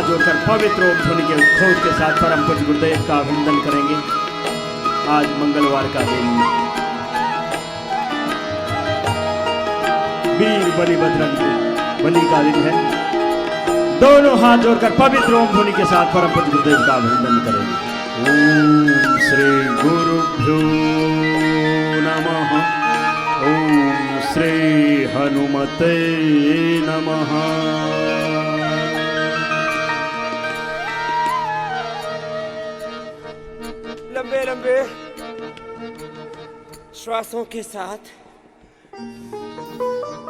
जोड़कर पवित्र ओम ध्वनि के उद्घोष के साथ परम पूज्य गुरुदेव का अभिनंदन करेंगे। आज मंगलवार का दिन वीर बलि बजरंग बलि का दिन है। दोनों हाथ जोड़कर पवित्र ओम ध्वनि के साथ परम पूज्य गुरुदेव का अभिनंदन करेंगे। ओम श्री गुरुभ्यो नमः। ओम श्री हनुमते नमः। लंबे लंबे श्वासों के साथ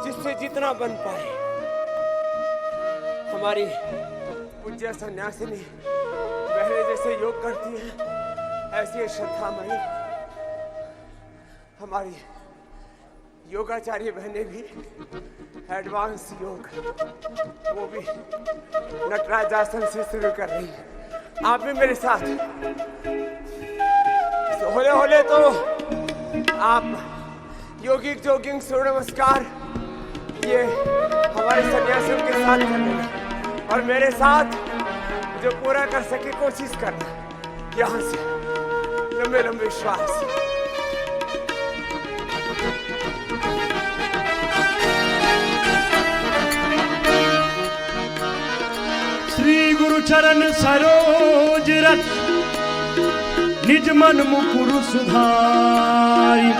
जिससे जितना बन पाए हमारी पूज्य सन्यासिनी बहनें जैसे योग करती हैं, ऐसी श्रद्धामयी हमारी योगाचार्य बहनें भी एडवांस योग वो भी नटराज आसन से शुरू कर रही हैं। आप भी मेरे साथ होले होले तो आप योगिक जोगिंग सूर्य नमस्कार ये हमारे सन्यासियों के साथ कर लेना और मेरे साथ जो पूरा कर सके कोशिश करना। यहाँ से लंबे लंबे श्वास। श्री गुरु चरण सरोज रत निज मन मुकुरु सुधारी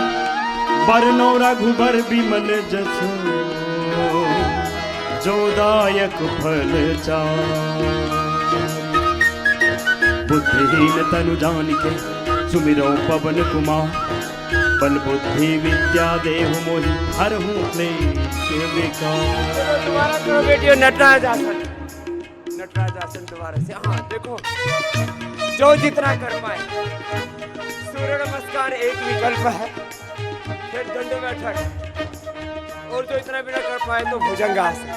बरनौ रघुबर बिमल जसु जोदायक फल चारि। बुद्धिहीन तनु जानिके सुमिरौ पवन कुमार बल बुद्धि विद्या देहु मोहि हरहु क्लेश विकार। दोबारा करो बेटियों नटराज आसन। नटराज आसन दोबारा से। हाँ देखो जो जितना कर पाए। सूर्य नमस्कार एक विकल्प है, फिर दंड बैठक और जो इतना भी ना कर पाए तो भुजंगासन।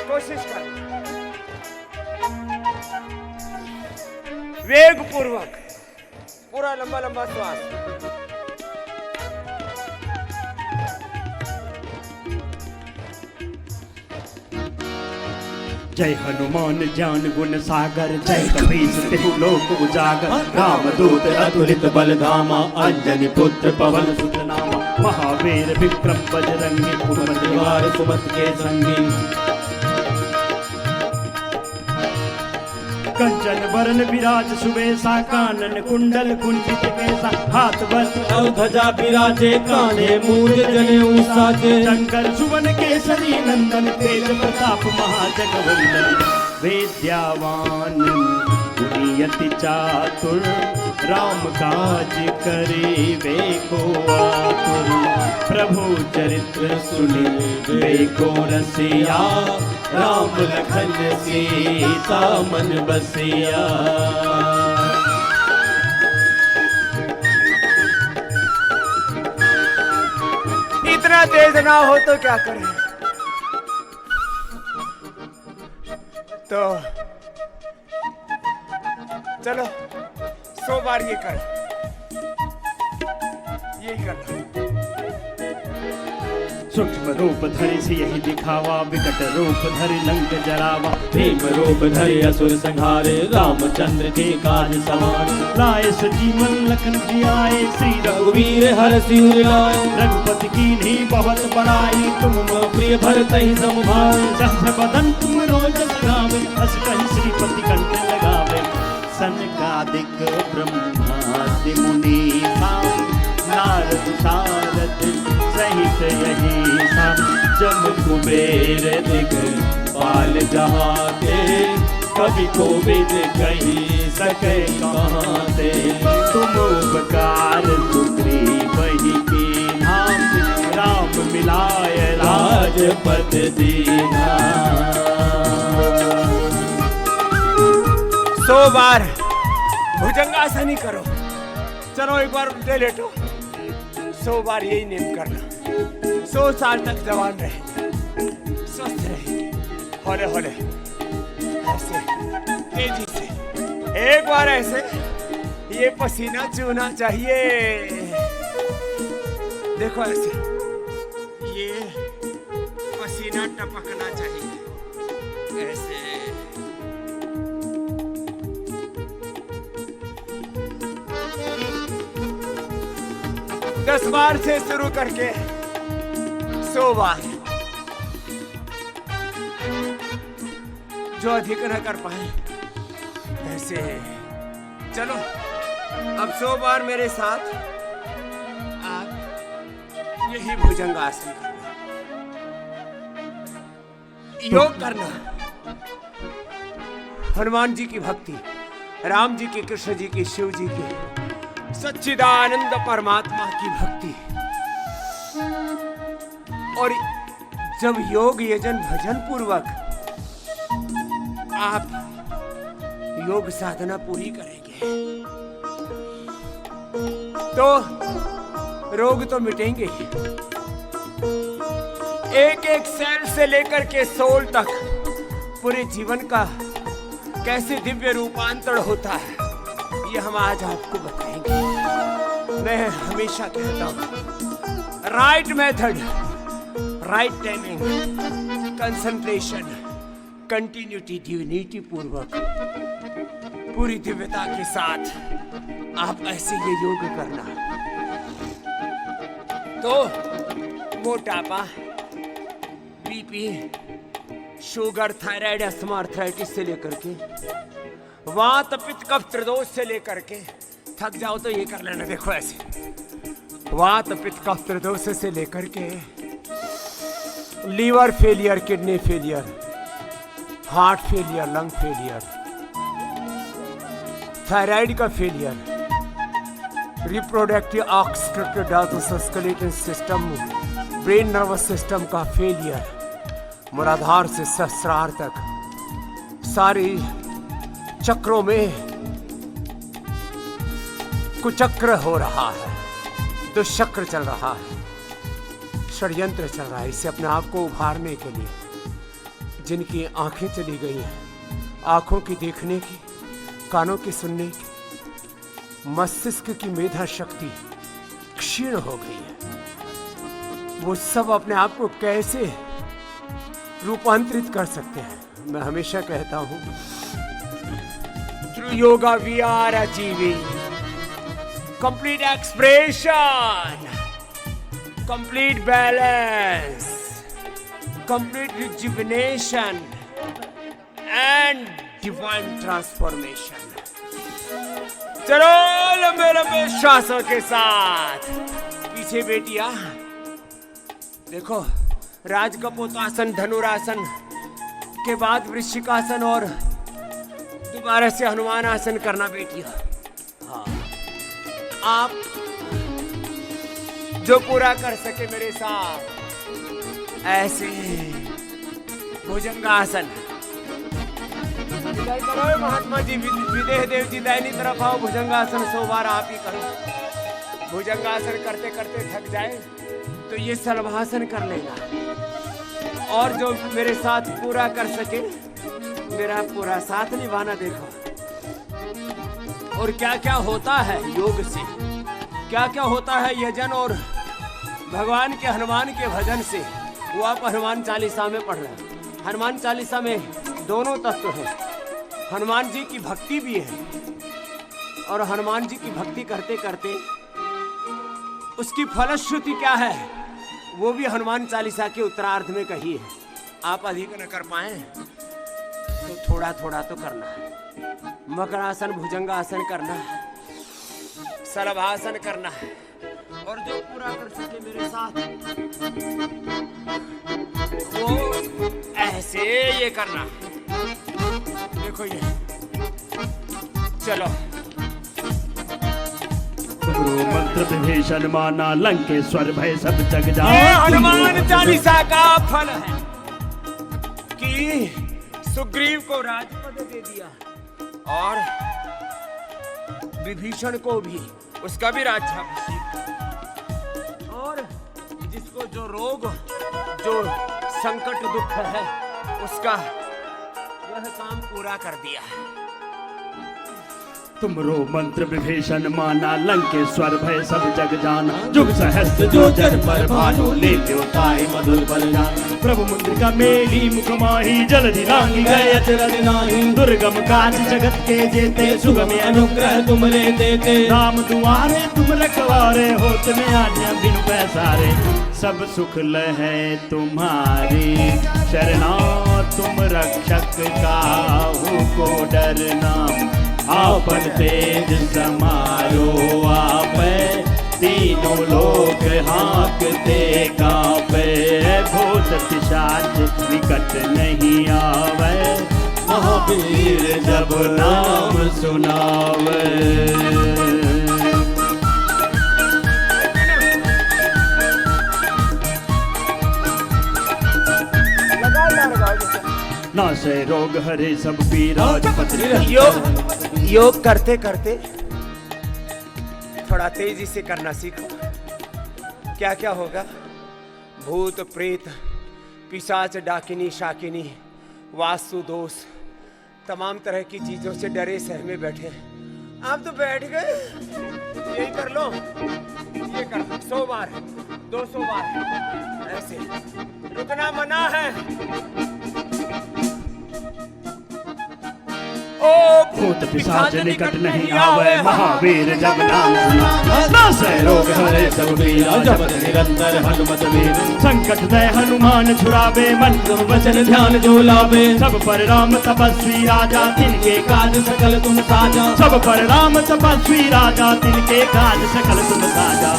कोशिश कर वेग पूर्वक पूरा लंबा लंबा श्वास। जय हनुमान ज्ञान गुण सागर जय कपीस तिहु लोक उजागर रामदूत अतुलित बल धामा अंजनी पुत्र पवन सुत नामा महावीर विक्रम बजरंगी कुमति निवार सुमति के संगी कंचन वरण विराज सुबेसा कानन कुंडल कुंचित केसा हाथ वस्त्र ध्वजा विराजे कांधे मूंज जनेऊ साजे शंकर सुवन केसरी नंदन तेज प्रताप महाजगवंदन विद्यावान गुणियति चातुर राम काज करे वेको आतुर प्रभु चरित्र सुनि वेको रसिया राम लखन सीता मन बसिया। इतना तेज ना हो तो क्या करें। तो चलो 100 बार ये कर यही करना। सूक्ष्म रूप धरि सियहि दिखावा विकट रूप धरि लंक जरावा भीम रूप धरि असुर संहारे रामचंद्र के काज सवारे लाए सजीवन लखन जियाए श्री रघुवीर हरषि उर लाए रघुपति कीन्ही बहुत बड़ाई तुम प्रिय भरतहि सम भाई सहस बदन तुम रोज गावे हस कहि श्रीपति कंठ लगावे सनकादिक ब्रह्मादि मुनि नारद सारद सहित यही सब जम कुबेर दिखपाल जहाँ के कभी कोविद कही सके कहाँ से तुम उपकार सुग्रीवहि कीन्हा राम मिलाय राजपद दीन्हा। 100 बार भुजंगासन ही करो। चलो एक बार उल्टे लेटो। 100 बार यही नेम करना। 100 साल तक जवान रहे, स्वस्थ रहे, हौले हौले ऐसे तेजी से एक बार ऐसे ये पसीना चूना चाहिए। देखो ऐसे ये पसीना टपकना चाहिए। ऐसे 10 बार से शुरू करके 100 बार, जो अधिक न कर पाए ऐसे। चलो अब 100 बार मेरे साथ आप यही भुजंगासन करना, योग करना, हनुमान जी की भक्ति, राम जी की, कृष्ण जी की, शिव जी की, सच्चिदानंद परमात्मा की भक्ति। और जब योग यजन भजन पूर्वक आप योग साधना पूरी करेंगे तो रोग तो मिटेंगे ही। एक एक सेल से लेकर के सोल तक पूरे जीवन का कैसे दिव्य रूपांतरण होता है, ये हम आज आपको बताएंगे। मैं हमेशा कहता हूं, right method, right timing, concentration, continuity, ड्यूनिटी पूर्वक, पूरी दिव्यता के साथ आप ऐसे ये योग करना तो मोटापा, BP, sugar, thyroid, asthma, arthritis से लेकर के वात, पित्त, कफ, त्रिदोष से लेकर के, थक जाओ तो ये कर लेना, देखो ऐसे, वात, पित्त, कफ, त्रिदोष से लेकर के liver failure, kidney failure, heart failure, lung failure, thyroid का फेलियर, रिप्रोडक्टिव ऑक्सक्रिप्टिव डायस्टोस्केलेटन सिस्टम, ब्रेन नर्वस सिस्टम का फेलियर, मूलाधार से सहस्रार तक सारे चक्रों में कुचक्र हो रहा है, दुष्चक्र चल रहा है, षड्यंत्र चल रहा है। इससे अपने आप को उभारने के लिए जिनकी आंखें चली गई हैं, आंखों की देखने की, कानों की सुनने की, मस्तिष्क की मेधा शक्ति क्षीण हो गई है, वो सब अपने आप को कैसे रूपांतरित कर सकते हैं। मैं हमेशा कहता हूं, through yoga we are achieving complete expression, complete balance, complete rejuvenation and divine transformation. चलो लंबे लंबे श्वासों के साथ पीछे बेटिया देखो, राजकपोतासन, धनुरासन के बाद वृश्चिकासन और दोबारा से हनुमान आसन करना बेटिया। हाँ, आप जो पूरा कर सके मेरे साथ ऐसे भुजंगासन। करो महात्मा जी, विदेह देव जी दाहिनी तरफ आओ, भुजंगासन 100 बार आप ही करो। भुजंगासन करते करते थक जाए तो ये सलभासन कर लेना, और जो मेरे साथ पूरा कर सके मेरा पूरा साथ निभाना। देखो और क्या क्या होता है योग से, क्या क्या होता है यजन और भगवान के हनुमान के भजन से, वो आप हनुमान चालीसा में पढ़ रहे हैं। हनुमान चालीसा में दोनों तत्व हैं, हनुमान जी की भक्ति भी है और हनुमान जी की भक्ति करते करते उसकी फलश्रुति क्या है वो भी हनुमान चालीसा के उत्तरार्ध में कही है। आप अधिक न कर पाए तो थोड़ा थोड़ा तो करना है। मकरासन, भुजंगासन करना है, सलभासन करना है, और जो पूरा कर सके मेरे साथ वो ऐसे ये करना। देखो ये, चलो। गुरु मंत्र विभीषण माना, लंकेश्वर भय सब जग जाए। ये हनुमान चालीसा का फल है कि सुग्रीव को राजपद दे दिया और विभीषण को भी, उसका भी राज्याभिषेक, और जिसको जो रोग, जो संकट दुख है उसका यह काम पूरा कर दिया। तुमरो मंत्र विभीषण माना, लंकेश्वर भय सब जग जाना। जुग सहस्त्र जो जन पर भानु, लेते ताई मधुर बल जाना। प्रभु मुद्रिका मेली मुख माही, जलधि लांगी गए अचरज नाही। दुर्गम काज जगत के जेते, सुगम अनुग्रह तुमरे देते। राम दुआरे तुम रखवारे, होत में आज्ञा बिनु पैसारे। सब सुख लहै तुम्हारी, शरणा तुम रक्षक काहू को डरना। आपन तेज समारो आपै, तीनों लोक हाँकते कांपे। भूत पिशाच निकट नहीं आवे, महावीर जब नाम सुनावे। नाशे रोग हरे सब पीरा, योग करते करते थोड़ा तेजी से करना सीखो। क्या क्या होगा? भूत प्रेत पिशाच डाकिनी शाकिनी वास्तु दोष तमाम तरह की चीजों से डरे सहमे बैठे। आप तो बैठ गए, यही कर लो, ये कर लो 100 बार 200 बार ऐसे। रुकना मना है। भूत पिशाच निकट नहीं आवे, महावीर जब नाम सुनावे। नाशे रोग हरे सब पीरा, जपत निरंतर हनुमत वीर। संकट दे हनुमान छुड़ावे, मन क्रम वचन ध्यान जो लावे। सब पर राम तपस्वी राजा, तिनके काज सकल तुम साजा। सब पर राम तपस्वी राजा, तिनके काज सकल तुम साजा।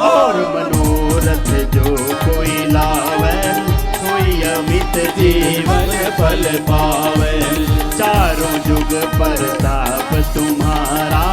और मनोरथ जो कोई लावे, कोई अमित जीवन फल पावे। चारों जुग परताप तुम्हारा,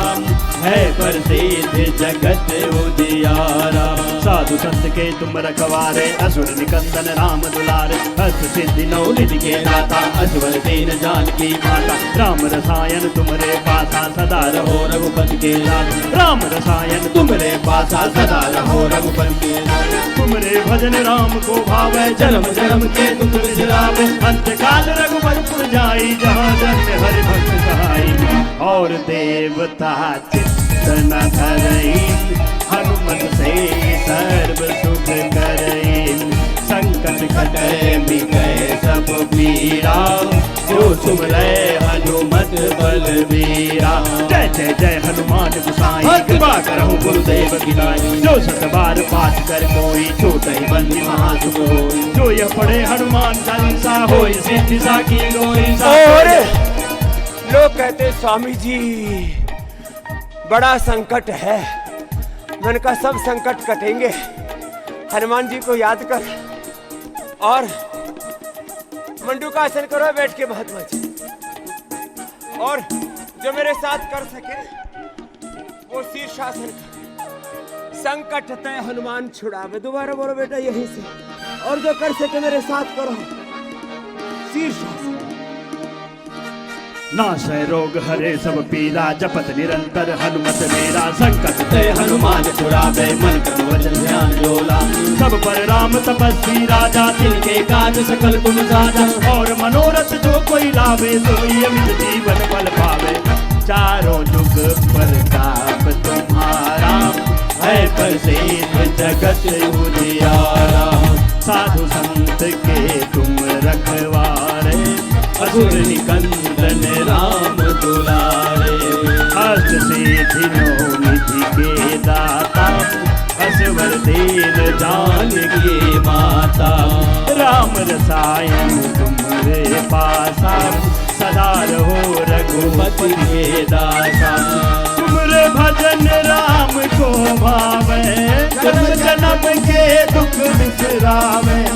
है प्रसिद्ध जगत उजियारा। साधु संत के तुम रखवारे, असुर निकंदन राम दुलारे। हस्त सिद्धि नौ निधि के दाता, असवर दीन जानकी माता। राम रसायन तुमरे पासा, सदा रहो रघुपति के लाल। राम रसायन तुमरे पासा, सदा रहो रघुपति के लाल। तुमरे भजन राम को भावे, जन्म जन्म के दुख बिसरावे। अंत काल रघुपति जाई, जहाँ जन्म हरि भक्त सहाई। और देवता चित्त न धरईं, हनुमत से सर्व सुख करईं। संकट कटे मिटै सब पीरा, जो सुमरै हनुमत बलवीरा। जय जय जय हनुमान गोसाई, कृपा करहु गुरुदेव की नाई। जो सत बार पाठ कर कोई, छूटहि बंदी महासुख होई। जो यह पढ़े हनुमान चालीसा, होई सिद्धि साखी गोई। और लोग कहते स्वामी जी बड़ा संकट है। मन का सब संकट कटेंगे। हनुमान जी को याद कर और मंडूकासन करो बैठ के महात्मा जी। और जो मेरे साथ कर सके वो शीर्षासन कर। संकट तय हनुमान छुड़ावे। दोबारा बोलो बेटा यहीं से। और जो कर सके मेरे साथ करो शीर्षासन। नाशय रोग हरे सब पीरा, जपत निरंतर हनुमत मेरा। संकट ते हनुमान छुड़ावे, मन क्रम वचन ध्यान जो लावे। सब पर राम तपस्वी राजा, तिनके काज सकल तुम साजा। और मनोरथ जो कोई लावे, सोई अमित जीवन फल पावे। चारों जुग परताप तुम्हारा, है प्रसिद्ध जगत उजियारा। साधु संत के तुम रखवारे, असुर निकंदन राम दुलारे। अष्ट सिद्धि नौ निधि के दाता, असवर दीन जानकी माता। राम रसायन तुम्हारे पासा, सदा रहो रघुपति के दासा। तुमरे भजन राम को भावे, जन्म जन्म के दुख बिसरावे।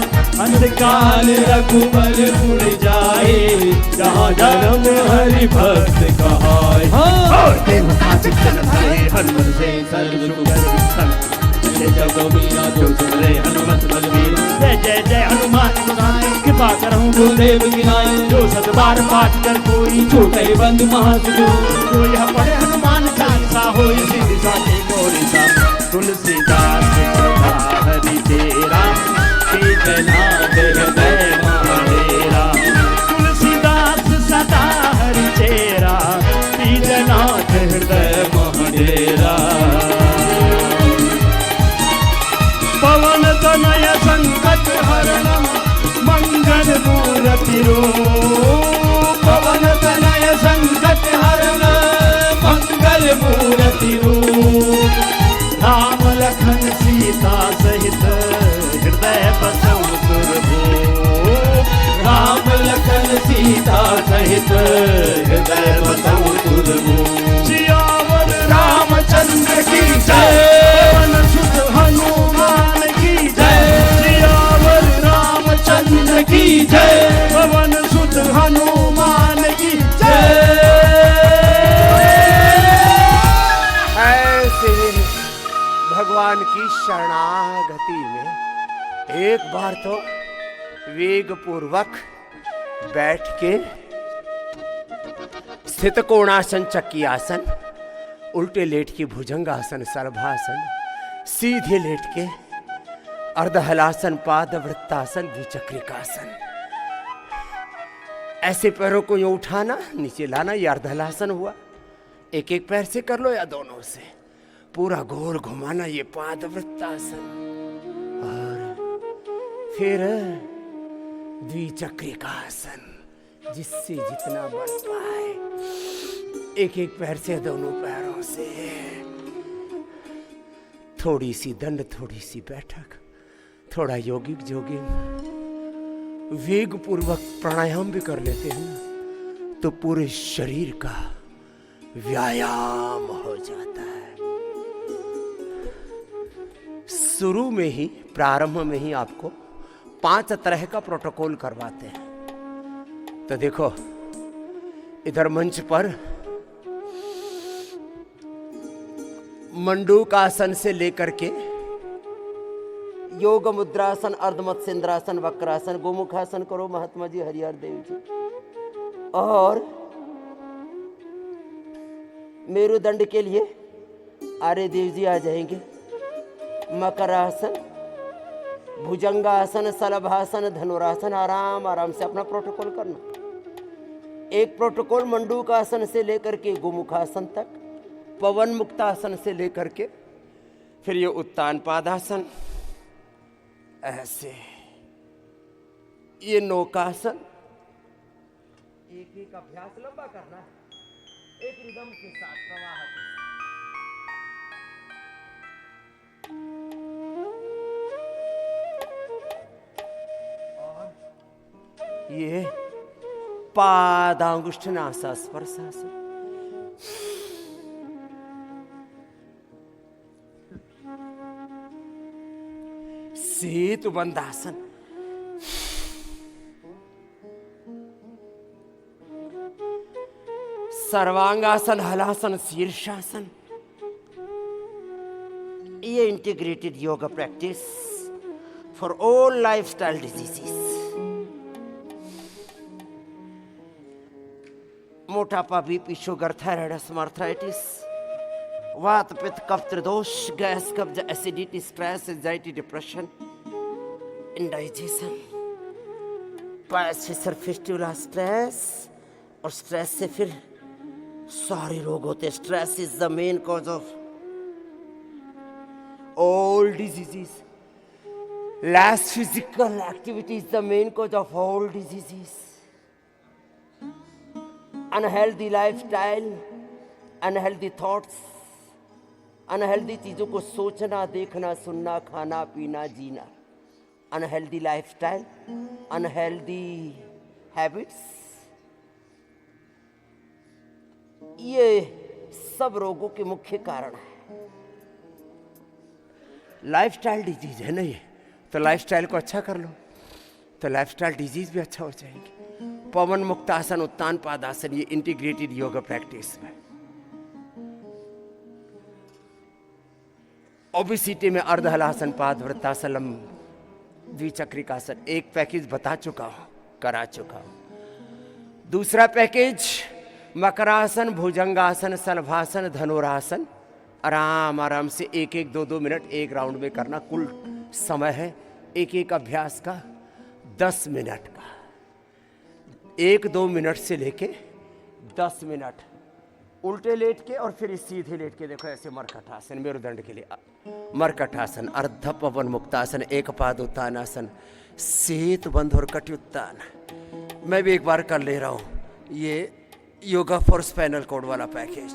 अंधकाल रघुबर उड़ जाए, जहाँ जन्म हरि भक्त कहाए। और देवता चित्त न धरे, हनुमत से सर्व सुख करई। जब मीरा जो सुमरे हनुमत बलवीर। जय जय जय हनुमान गोसाई, कृपा करहु गुरुदेव की नाई। जो सत बार पाठ कर कोई, छूटहि बंद महासुख। जो यह पढ़े हनुमान चालीसा, होई सिद्धि साखी गौरी सा। तुलसीदास सदा हरि तेरा, कीर्तनाद हृदय महाडेरा। तुलसीदास सदा हरि तेरा, कीर्तनाद हृदय जय राम। पवन तनय संकट हरणम मंगल मूर्ति रूप। पवन तनय संकट हरण मंगल मूर्ति रूप। राम लखन सीता सहित हृदय बसहु सुरभूप। राम लखन सीता सहित हृदय बसहु सुरभूप। सियावर रामचंद्र की जय। पवन सुत हनुमान की जय। सियावर रामचंद्र की जय। पवन सुत हनुमान की जय। ऐसे भगवान की शरणागति में एक बार तो वेग पूर्वक बैठ के स्थित कोणासन, चक्की आसन, उल्टे लेट के भुजंगासन, सर्वासन, सीधे लेट के अर्धहलासन, पादवृत्तासन, द्विचक्रिकासन। ऐसे पैरों को यूं उठाना, नीचे लाना, ये अर्धहलासन हुआ। एक एक पैर से कर लो या दोनों से, पूरा गोल घुमाना, ये पादवृत्तासन। और फिर द्विचक्रिकासन, जिससे जितना बन पाए, एक एक पैर से, दोनों पैरों से। थोड़ी सी दंड, थोड़ी सी बैठक, थोड़ा योगिक जोगिंग, वेग पूर्वक प्राणायाम भी कर लेते हैं ना, तो पूरे शरीर का व्यायाम हो जाता है। शुरू में ही, प्रारंभ में ही आपको 5 तरह का प्रोटोकॉल करवाते हैं। तो देखो, इधर मंच पर मंडूकासन से लेकर के योग मुद्रासन, अर्धमत्स्येंद्रासन, वक्रासन, गोमुखासन करो महात्मा जी, हरिहर देव जी। और मेरुदंड के लिए आर्य देव जी आ जाएंगे। मकरासन, भुजंगासन, शलभासन, धनुरासन, आराम आराम से अपना प्रोटोकॉल करना। एक प्रोटोकॉल मंडूकासन से लेकर के गोमुखासन तक, पवन मुक्तासन से लेकर के फिर ये उत्तान पादासन, ऐसे ये नौकासन। एक एक अभ्यास लंबा करना है, एक रिदम के साथ, प्रवाह के साथ। और ये पादांगुष्ठ नासा स्पर्शासन। सेतु बंधासन। सर्वांगासन, हलासन, शीर्षासन। ये integrated yoga practice for all lifestyle diseases. मोटापा, बीपी, शुगर, थायराइड, आर्थराइटिस, वात, पित्त, कफ, त्रिदोष, गैस, कब्ज, acidity, stress, anxiety, depression, indigestion, पैसिसर फिस्टुला, स्ट्रेस, और स्ट्रेस से फिर सारे रोग होते हैं। Stress is the main cause of all diseases. less physical activity is the main cause of all diseases. Unhealthy lifestyle, unhealthy thoughts, unhealthy चीजों को सोचना, देखना, सुनना, खाना, पीना, जीना, अनहेल्दी लाइफस्टाइल, अनहेल्दी हैबिट्स, ये सब रोगों के मुख्य कारण है। लाइफस्टाइल डिजीज है ना ये, तो लाइफस्टाइल को अच्छा कर लो तो लाइफस्टाइल डिजीज भी अच्छा हो जाएगी। पवन मुक्तासन, उत्तान पादासन, ये इंटीग्रेटेड योगा प्रैक्टिस में। ओबेसिटी में अर्धहलासन, पादवृत्तासन, द्विचक्रिकासन, एक पैकेज बता चुका हूं, करा चुका हूं। दूसरा पैकेज मकरासन, भुजंगासन, शलभासन, धनुरासन, आराम आराम से एक एक 2-2 मिनट एक राउंड में करना। कुल समय है एक एक अभ्यास का 10 मिनट का, 1-2 मिनट से लेके 10 मिनट उल्टे लेट के और फिर सीधे लेट के देखो ऐसे मरकटासन, मेरुदंड के लिए मरकटासन, अर्ध पवन मुक्तासन, एक पाद उत्तानासन, सेतु बंध और कट्युत्तान। मैं भी एक बार कर ले रहा हूं ये योगा फॉर स्पाइनल कॉर्ड वाला पैकेज।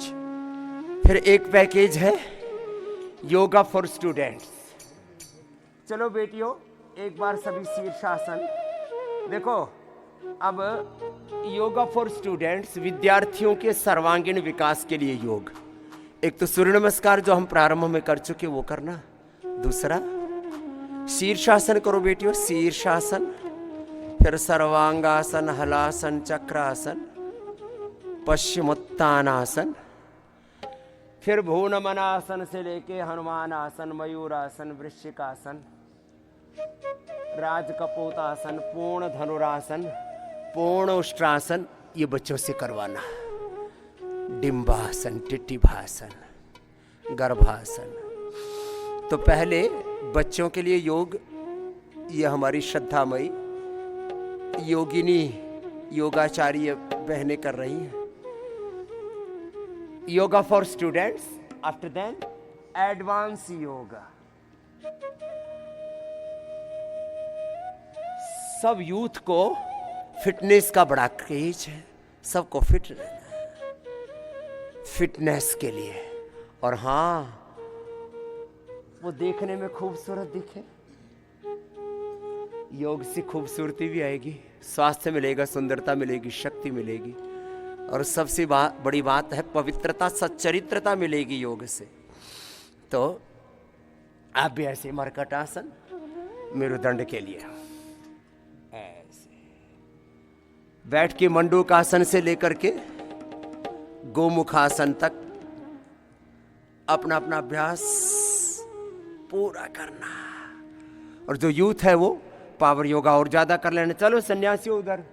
फिर एक पैकेज है योगा फॉर स्टूडेंट्स। चलो बेटियों, एक बार सभी शीर्षासन। देखो अब योगा फॉर स्टूडेंट्स, विद्यार्थियों के सर्वांगीण विकास के लिए योग। एक तो सूर्य नमस्कार जो हम प्रारंभ में कर चुके वो करना। दूसरा शीर्षासन करो बेटियों, शीर्षासन। फिर सर्वांगासन, हलासन, चक्रासन, पश्चिमोत्तानासन, फिर भूनमनासन से लेके हनुमान आसन, मयूरासन, वृश्चिकासन, राजकपोतासन, पूर्ण धनुरासन, पूर्ण उष्ट्रासन, ये बच्चों से करवाना। डिंबासन, टिट्टिभासन, गर्भासन। तो पहले बच्चों के लिए योग, ये हमारी श्रद्धामयी योगिनी योगाचार्य बहनें कर रही हैं। Yoga for students, after then advance yoga. सब यूथ को फिटनेस का बड़ा क्रेज है, सबको फिट रहना है, फिटनेस के लिए। और हाँ, वो देखने में खूबसूरत दिखे, योग से खूबसूरती भी आएगी, स्वास्थ्य मिलेगा, सुंदरता मिलेगी, शक्ति मिलेगी, और सबसे बड़ी बात है पवित्रता, सच्चरित्रता मिलेगी योग से। तो आप भी ऐसे मरकटासन, मेरुदंड के लिए ऐसे बैठ के मंडूकासन से लेकर के गोमुखासन तक अपना अपना अभ्यास पूरा करना। और जो यूथ है वो पावर योगा और ज्यादा कर लेना। चलो सन्यासियों उधर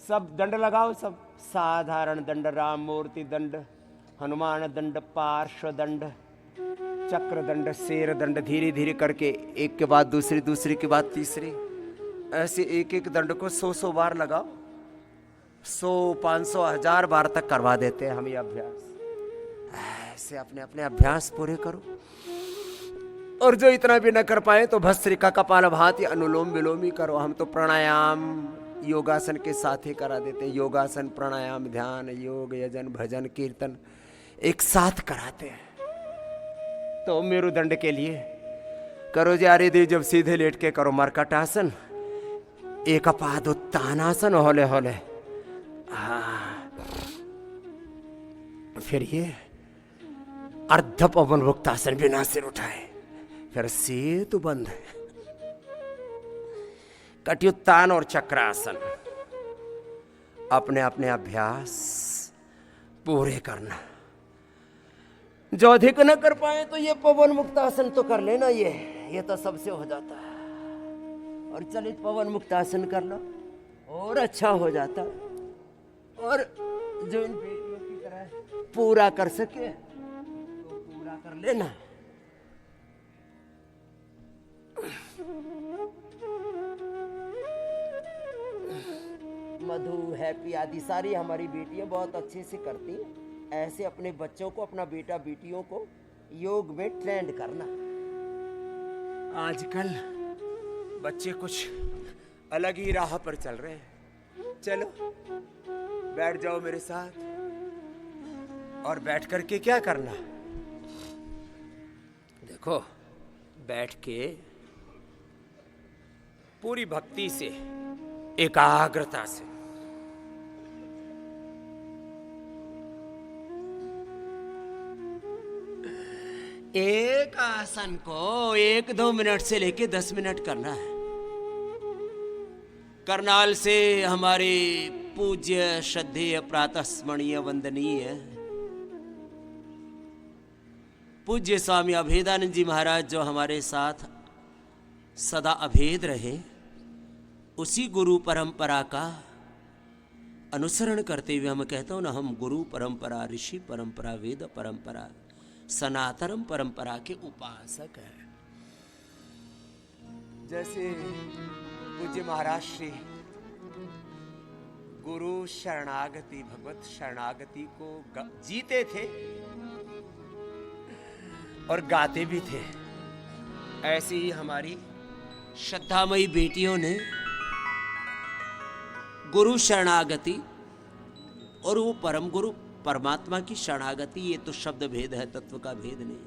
सब दंड लगाओ, सब साधारण दंड, राम मूर्ति दंड, हनुमान दंड, पार्श्व दंड, चक्र दंड, शेर दंड, धीरे धीरे करके एक के बाद दूसरी, दूसरी के बाद तीसरी, ऐसे एक एक दंड को 100 बार लगाओ। 100, 500, 1000 बार तक करवा देते हैं हम ये अभ्यास। ऐसे अपने अपने अभ्यास पूरे करो। और जो इतना भी न कर पाए तो भस्त्रिका, कपालभाति, अनुलोम विलोम ही करो। हम तो प्राणायाम योगासन के साथ ही करा देते हैं। योगासन, प्राणायाम, ध्यान, योग, यजन, भजन, कीर्तन एक साथ कराते हैं। तो मेरुदंड के लिए करो जी, आरे देव, जब सीधे लेट के करो मरकटासन, एक पाद उत्तानासन, हौले हौले। फिर ये अर्ध पवन मुक्तासन, बिना सिर उठाए। फिर सेतु बंध, कट्युत्तान और चक्रासन। अपने अपने अभ्यास पूरे करना। जो अधिक न कर पाए तो ये पवन मुक्तासन तो कर लेना। ये तो सबसे हो जाता है। और चलित पवन मुक्तासन कर लो और अच्छा हो जाता। और जो इन बेटियों की तरह पूरा कर सके तो पूरा कर लेना। मधु, हैप्पी आदि सारी हमारी बेटियां बहुत अच्छे से करती हैं। ऐसे अपने बच्चों को, अपना बेटा बेटियों को योग में ट्रेंड करना। आजकल बच्चे कुछ अलग ही राह पर चल रहे हैं। चलो बैठ जाओ मेरे साथ। और बैठ करके क्या करना, देखो, बैठ के पूरी भक्ति से, एकाग्रता से एक आसन को 1-2 मिनट से लेके 10 मिनट करना है। करनाल से हमारे पूज्य, श्रद्धेय, प्रातः स्मरणीय, वंदनीय पूज्य स्वामी अभेदानंद जी महाराज, जो हमारे साथ सदा अभेद रहे, उसी गुरु परंपरा का अनुसरण करते हुए हम कहते हो ना, हम गुरु परंपरा, ऋषि परंपरा, वेद परंपरा, सनातन परंपरा के उपासक हैं। जैसे पूज्य महाराज श्री गुरु शरणागति, भगवत शरणागति को जीते थे और गाते भी थे। ऐसे ही हमारी श्रद्धामयी बेटियों ने गुरु शरणागति और वो परम गुरु परमात्मा की शरणागति, ये तो शब्द भेद है, तत्व का भेद नहीं।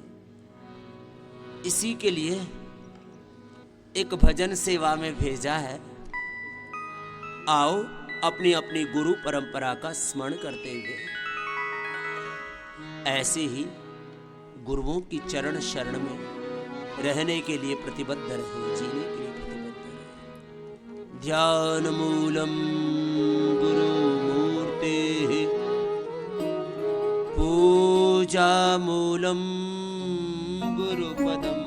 इसी के लिए एक भजन सेवा में भेजा है। आओ अपनी अपनी गुरु परंपरा का स्मरण करते हुए ऐसे ही गुरुओं की चरण शरण में रहने के लिए प्रतिबद्ध रहे, जीने के लिए प्रतिबद्ध रहे। ध्यान मूलम गुरु मूर्ते, पूजा मूलम गुरुपदम,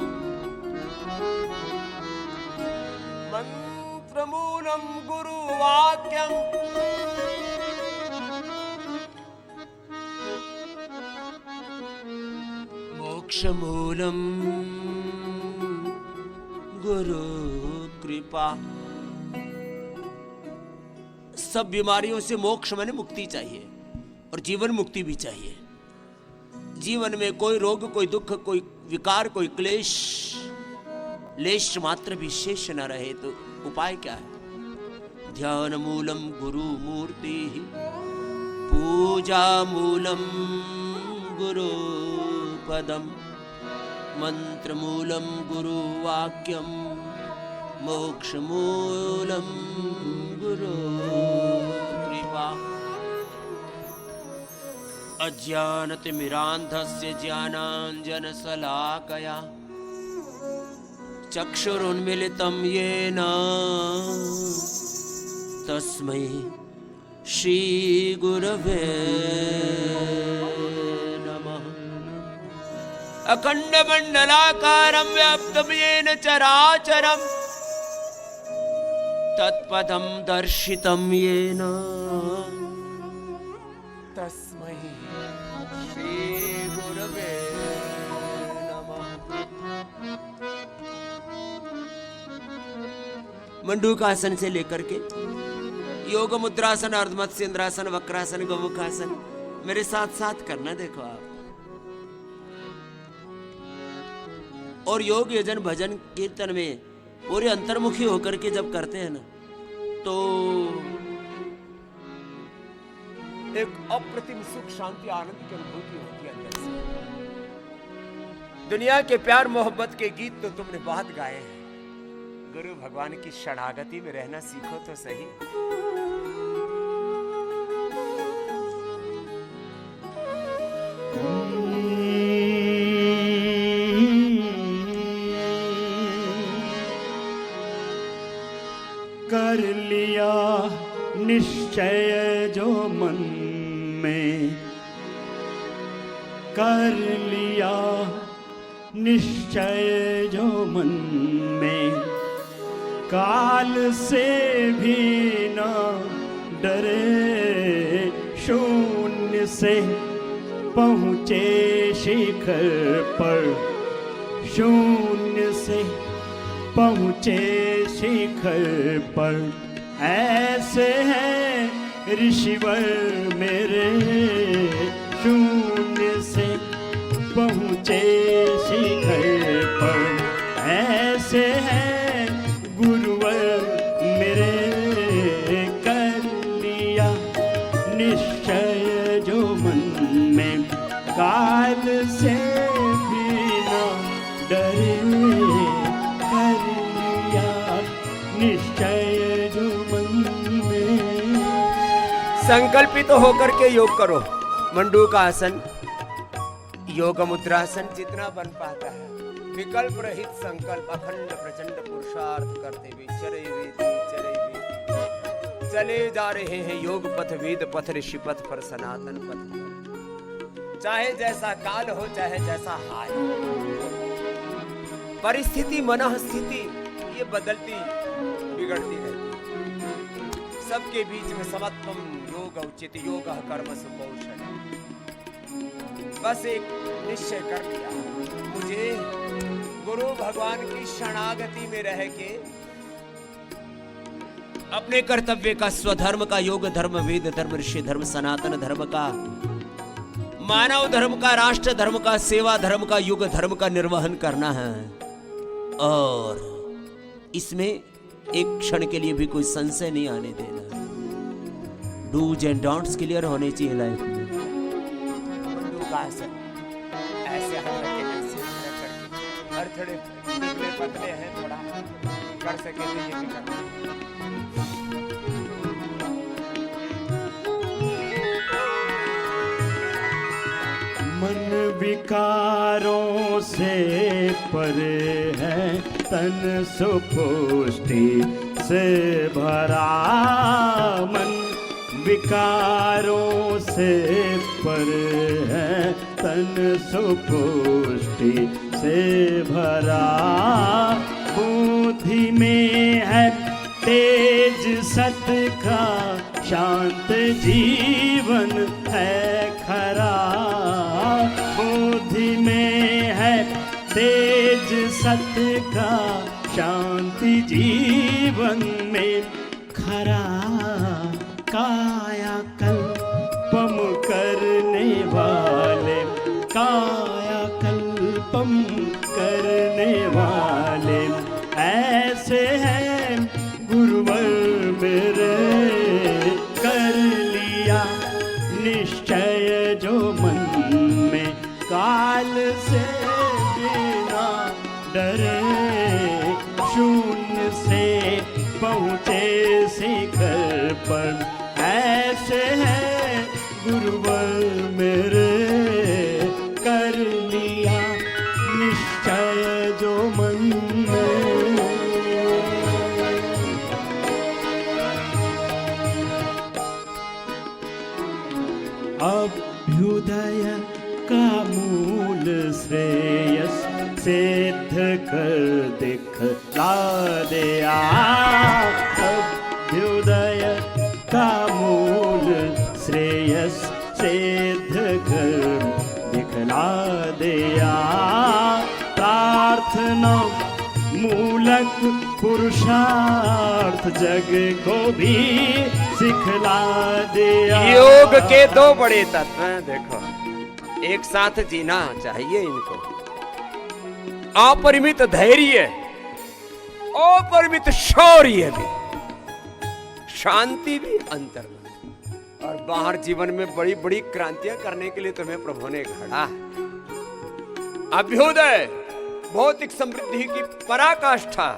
मंत्र मूलम गुरुवाक्यम, मोक्ष मूलम गुरु कृपा। सब बीमारियों से मोक्ष माने मुक्ति चाहिए और जीवन मुक्ति भी चाहिए। जीवन में कोई रोग, कोई दुख, कोई विकार, कोई क्लेश लेश मात्र भी शेष न रहे, तो उपाय क्या है? ध्यान मूलम गुरु मूर्ति, पूजा मूलम गुरु पदम, मंत्र मूलम गुरु वाक्यम, मोक्ष मूलम गुरु कृपा। अज्ञानतिमिरान्धस्य ज्ञानाञ्जनशलाकया चक्षुरुन्मीलितं येन तस्मै श्रीगुरवे नमः। अखण्डमण्डलाकारं व्याप्तं येन चराचरं तत्पदं दर्शितं येन तस्मै श्रीगुरवे नमः। मंडूकासन से लेकर के योग मुद्रासन, अर्धमत्स्येंद्रासन, वक्रासन, गोमुखासन मेरे साथ साथ करना। देखो आप, और योग यजन भजन कीर्तन में पूरे अंतर्मुखी होकर के जब करते हैं ना, तो एक अप्रतिम सुख, शांति, आनंद की अनुभूति होती है अंदर से। दुनिया के प्यार मोहब्बत के गीत तो तुमने बहुत गाए हैं, गुरु भगवान की शरणागति में रहना सीखो तो सही। कर लिया निश्चय जो मन में, कर लिया निश्चय जो मन में, काल से भी न डरे, शून्य से पहुँचे शिखर पर, शून्य से पहुँचे शिखर पर। ऐसे हैं ऋषिवर मेरे, शून्य से पहुँचे शिखर पर। ऐसे हैं गुरुवर मेरे, कर लिया निश्चय जो मन में, काल से भी न डरे, कर लिया निश्चय जो मन में। संकल्पित होकर के योग करो। मंडूका आसन, योग मुद्रासन जितना बन पाता है, विकल्प रहित संकल्प, अखंड प्रचंड पुरुषार्थ करते हुए चले चले जा रहे हैं योग पथ, वेद पथ, ऋषि पथ पर, सनातन पथ। चाहे जैसा काल हो, चाहे जैसा हाल, परिस्थिति, मनः स्थिति ये बदलती बिगड़ती रहती। सबके बीच में समत्वम योग उचित, योग कर्मसु कौशलम। बस एक निश्चय कर लिया, मुझे गुरु भगवान की शरणागति में रह के अपने कर्तव्य का, स्वधर्म का, योग धर्म, वेद धर्म, ऋषि धर्म, सनातन धर्म का, मानव धर्म का, राष्ट्र धर्म का, सेवा धर्म का, युग धर्म का निर्वहन करना है। और इसमें एक क्षण के लिए भी कोई संशय नहीं आने देना। डूज एंड डोंट्स क्लियर होने चाहिए लाइफ में। ऐसे हम और थोड़े दुबले पतले हैं, थोड़ा कर सके तो ये भी करना। मन विकारों से परे है, तन सुपुष्टि से भरा। मन विकारों से परे है, तन सुपुष्टि से भरा। बुद्धि में है तेज सत का, शांत जीवन है खरा। बुद्धि में है तेज सत का, शांति जीवन में खरा। काया कल्पम करने वाले, काया कल्पम करने वाले ऐसे हैं गुरुवर मेरे। कर लिया निश्चय जो मन में, काल से बिना डरे। शून्य से पहुँचे शिखर पर, ऐसे हैं गुरुवर मेरे। कर लिया निश्चय जो मन में। अभ्युदय का मूल श्रेयस, सिद्ध कर दिखला दिया। अभ्युदय का मूल श्रेयस, सिद्ध कर दिखला दिया। प्रार्थना मूलक पुरुषार्थ, जग को भी सिखला दिया। योग के दो बड़े तत्व हैं, देखो एक साथ जीना चाहिए इनको। अपरिमित धैर्य, अपरिमित शौर्य भी, शांति भी अंतर्गत। और बाहर जीवन में बड़ी बड़ी क्रांतियां करने के लिए तुम्हें प्रभु ने घड़ा। अभ्युदय भौतिक समृद्धि की पराकाष्ठा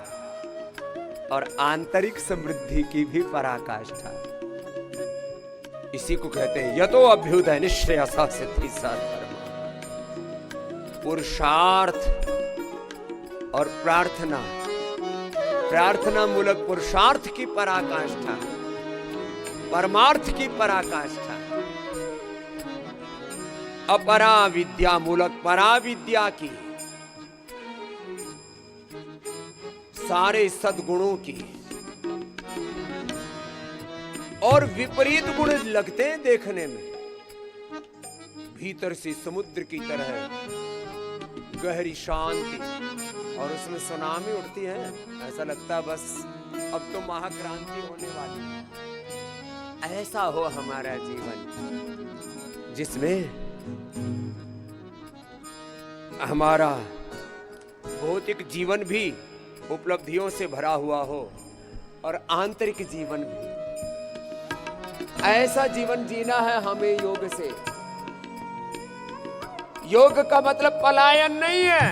और आंतरिक समृद्धि की भी पराकाष्ठा। इसी को कहते हैं यतो अभ्युदय निश्रेयसा सिद्धि साधर्म। पुरुषार्थ और प्रार्थना, प्रार्थना मूलक पुरुषार्थ की पराकाष्ठा, परमार्थ की पराकाष्ठा। अपरा विद्या मूलक पराविद्या की, सारे सद्गुणों की। और विपरीत गुण लगते हैं देखने में, भीतर से समुद्र की तरह गहरी शांति, और उसमें सुनामी उठती है। ऐसा लगता है बस अब तो महाक्रांति होने वाली है। ऐसा हो हमारा जीवन जिसमें हमारा भौतिक जीवन भी उपलब्धियों से भरा हुआ हो और आंतरिक जीवन भी। ऐसा जीवन जीना है हमें योग से। योग का मतलब पलायन नहीं है।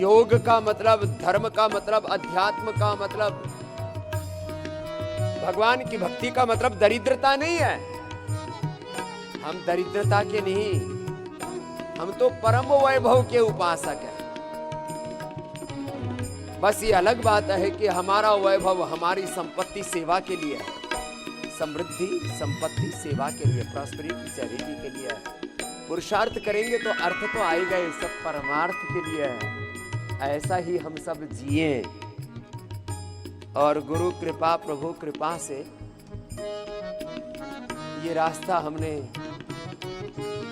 योग का मतलब, धर्म का मतलब, अध्यात्म का मतलब, भगवान की भक्ति का मतलब दरिद्रता नहीं है। हम दरिद्रता के नहीं, हम तो परम वैभव के उपासक हैं। बस ये अलग बात है कि हमारा वैभव हमारी संपत्ति सेवा के लिए है, समृद्धि संपत्ति सेवा के लिए, प्रॉस्पेरिटी चैरिटी के लिए है। पुरुषार्थ करेंगे तो अर्थ तो आएगा, ये सब परमार्थ के लिए है। ऐसा ही हम सब जिए और गुरु कृपा, प्रभु कृपा से ये रास्ता हमने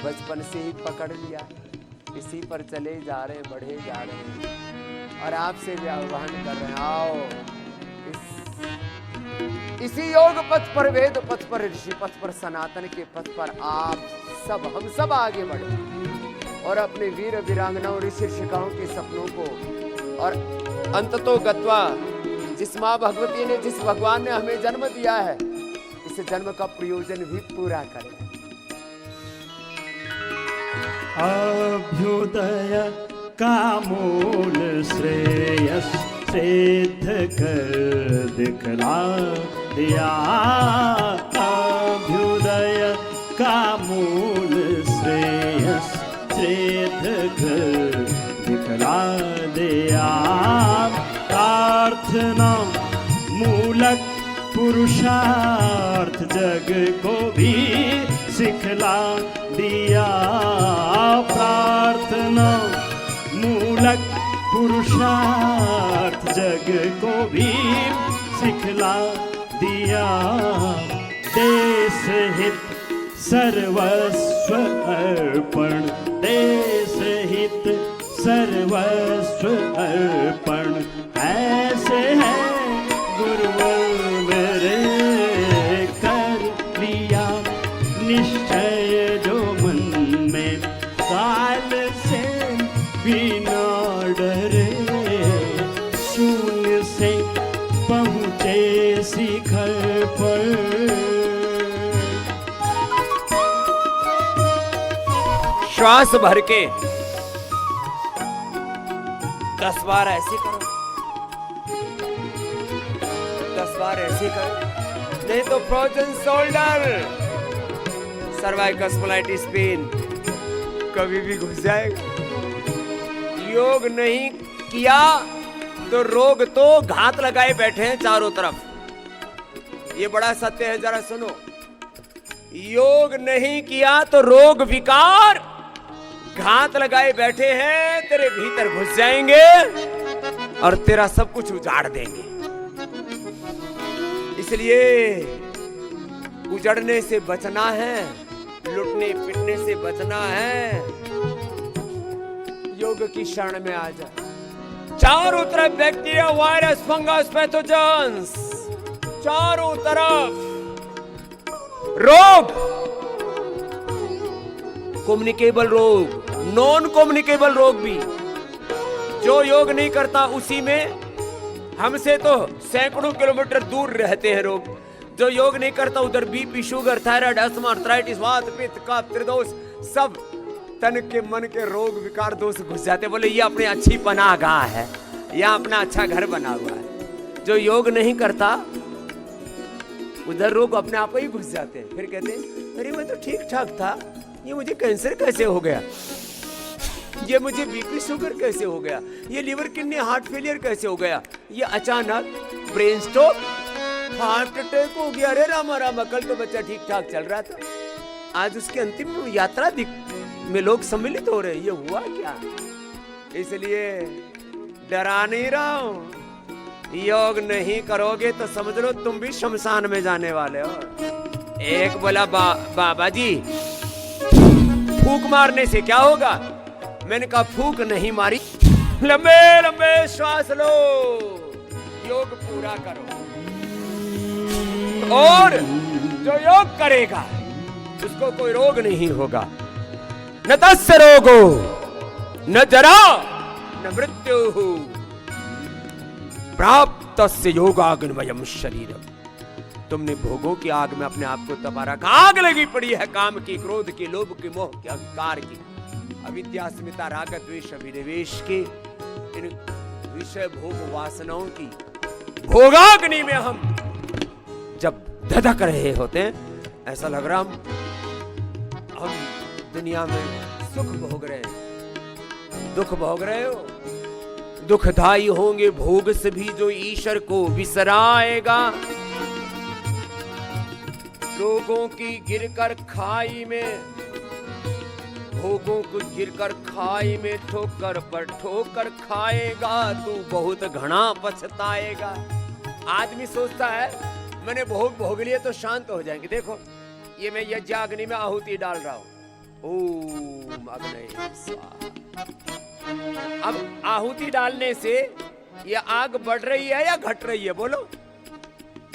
बचपन से ही पकड़ लिया, इसी पर चले जा रहे हैं, बढ़े जा रहे हैं। और आपसे भी आह्वान कर रहे हैं, आओ इसी योग पथ पर, वेद पथ पर, ऋषि पथ पर, सनातन के पथ पर आप सब, हम सब आगे बढ़े और अपने वीर वीरांगनाओं, ऋषि ऋषिकाओं के सपनों को और अंततो गत्वा जिस माँ भगवती ने, जिस भगवान ने हमें जन्म दिया है, इस जन्म का प्रयोजन भी पूरा करें। अभ्युदय का मूल श्रेयस सिद्ध कर दिखला दिया। अभ्युदय का मूल श्रेयस सिद्ध कर दिखला दिया। प्रार्थना मूलक पुरुषार्थ जग को भी सिखला दिया। प्रार्थना मूलक पुरुषार्थ जग को भी सिखला दिया। देश हित सर्वस्व अर्पण, देश हित सर्वस्व अर्पण, ऐसे है गुरुवर मेरे कर लिया निश्चय जो मन में, काल से बिना डरे शून्य से पहुँचे शिखर पर। श्वास भर के 10 बार ऐसे करो, 10 बार ऐसे करो, नहीं तो frozen shoulder, cervical spondylitis pain कभी भी घुस जाएगा। योग नहीं किया तो रोग तो घात लगाए बैठे हैं चारों तरफ। ये बड़ा सत्य है, जरा सुनो। योग नहीं किया तो रोग विकार घात लगाए बैठे हैं, तेरे भीतर घुस जाएंगे और तेरा सब कुछ उजाड़ देंगे। इसलिए उजड़ने से बचना है, लुटने पिटने से बचना है। योग की शरण में आ जा। चारों तरफ बैक्टीरिया, वायरस, फंगस, पैथोजेंस, चारों तरफ रोग, कम्युनिकेबल रोग, नॉन कम्युनिकेबल रोग भी। जो योग नहीं करता उसी में हमसे तो सैकड़ों किलोमीटर दूर रहते हैं रोग। जो योग नहीं करता उधर BP, sugar, thyroid, asthma, arthritis, वात, पित्त, कफ, त्रिदोष, सब तन के मन के रोग विकार दोष घुस जाते। बोले ये अपने अच्छी पनाहगाह है, यहाँ अपना अच्छा घर बना हुआ है। जो योग नहीं करता उधर रोग अपने आप ही घुस जाते हैं। फिर कहते हैं अरे मैं तो ठीक ठाक था, ये मुझे कैंसर कैसे हो गया, ये मुझे बीपी शुगर कैसे हो गया, ये लीवर किडनी हार्ट फेलियर कैसे हो गया, ये अचानक ब्रेन स्ट्रोक, हार्ट अटैक हो गया। अरे रामा रामा, कल तो बच्चा ठीक ठाक चल रहा था, आज उसकी अंतिम यात्रा में लोग सम्मिलित हो रहे हैं, ये हुआ क्या? इसलिए डरा नहीं रहा हूं। योग नहीं करोगे तो समझ लो तुम भी शमशान में जाने वाले हो। एक बोला बाबा जी फूंक मारने से क्या होगा? मैंने कहा फूंक नहीं मारी, लंबे लंबे श्वास लो, योग पूरा करो। और जो योग करेगा उसको कोई रोग नहीं होगा। न तस्य रोगो न जरा न मृत्यु प्राप्तस्य योगाग्निमयम् शरीरम। तुमने भोगों की आग में अपने आप को तपा रखा। आग लगी पड़ी है काम की, क्रोध की, लोभ की, मोह की, अहंकार की, अविद्या, अस्मिता, राग, द्वेष, अभिनिवेश के, इन विषय भोग वासनाओं की भोगाग्नि में हम जब धधक रहे होते हैं, ऐसा लग रहा हम दुनिया में सुख भोग रहे हैं। दुख भोग रहे हो, दुखदाई होंगे भोग से भी जो ईश्वर को बिसराएगा। लोगों की गिरकर खाई में, भोगों को गिरकर खाई में ठोकर पर ठोकर खाएगा, तू बहुत घना पछताएगा। आदमी सोचता है मैंने भोग भोग लिए तो शांत हो जाएंगे। देखो ये मैं यज्ञाग्नि में आहुति डाल रहा हूं, ओम अग्नये स्वाहा। अब आहुति डालने से ये आग बढ़ रही है या घट रही है? बोलो,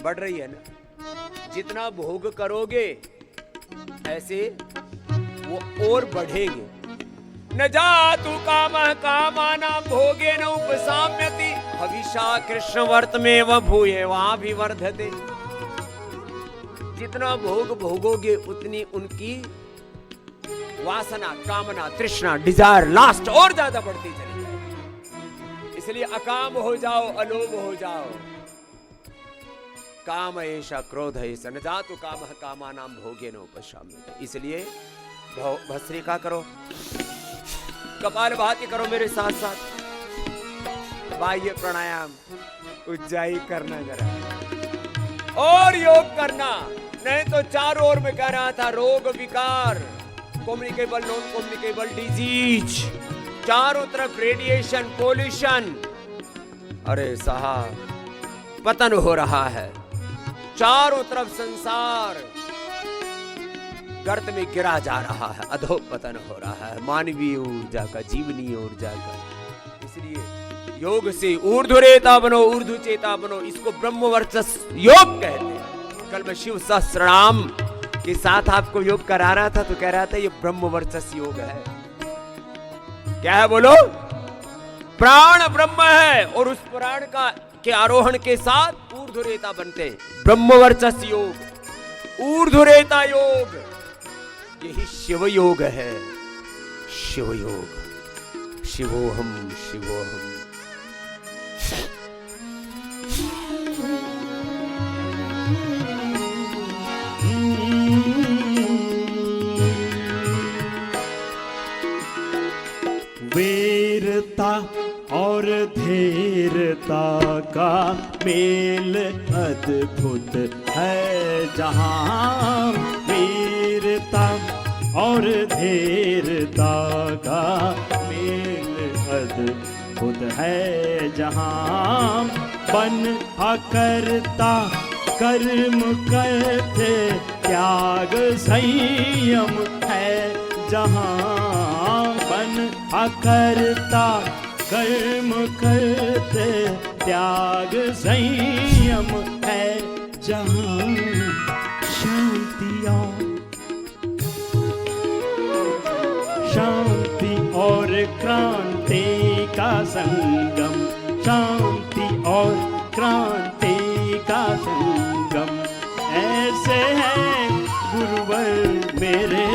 बढ़ रही है ना। जितना भोग करोगे ऐसे वो और बढ़ेंगे। न जातु कामः कामानां भोगे न उपसाम्यति हविषा कृष्ण वर्तमेव भूयेवाभिवर्धते। जितना भोग भोगोगे उतनी उनकी वासना, कामना, तृष्णा, डिजायर, लास्ट और ज्यादा बढ़ती चली जाएगी। इसलिए अकाम हो जाओ, अलोभ हो जाओ। काम ऐसा क्रोध ऐसा न जातु कामः कामानां भोगे न उपसाम्यते। इसलिए भस्त्रिका करो, कपालभाति करो मेरे साथ साथ, बाह्य प्राणायाम, उज्जाई करना जरा और योग करना। नहीं तो चारों ओर में कह रहा था रोग विकार, कम्युनिकेबल नॉन कम्युनिकेबल डिजीज, चारों तरफ रेडिएशन, पोल्यूशन। अरे साहब पतन हो रहा है, चारों तरफ संसार गर्त में गिरा जा रहा है, अधोपतन हो रहा है मानवीय ऊर्जा का, जीवनीय ऊर्जा का। इसलिए योग से ऊर्ध्वरेता बनो, ऊर्ध्व चेता बनो। इसको ब्रह्मवर्चस्व योग कहते हैं। कल मैं शिव सहस्त्रनाम के साथ आपको योग करा रहा था तो कह रहा था ये ब्रह्मवर्चस्व योग है। क्या है बोलो? प्राण ब्रह्म है और उस प्राण का के आरोहण के साथ ऊर्ध्वरेता बनते हैं। ब्रह्मवर्चस्व योग, ऊर्ध्वरेता योग, यही शिव योग है। शिव योग, शिवोहम शिवोहम। वीरता और धीरता का मेल अद्भुत है जहां। वीरता और धीरता का मेल अद्भुत है जहां। बन अकर्ता कर्म करते त्याग संयम है जहां। बन अकर्ता कर्म करते त्याग संयम है जहां। शांति और क्रांति का संगम, शांति और क्रांति का संगम। ऐसे है गुरुवर मेरे,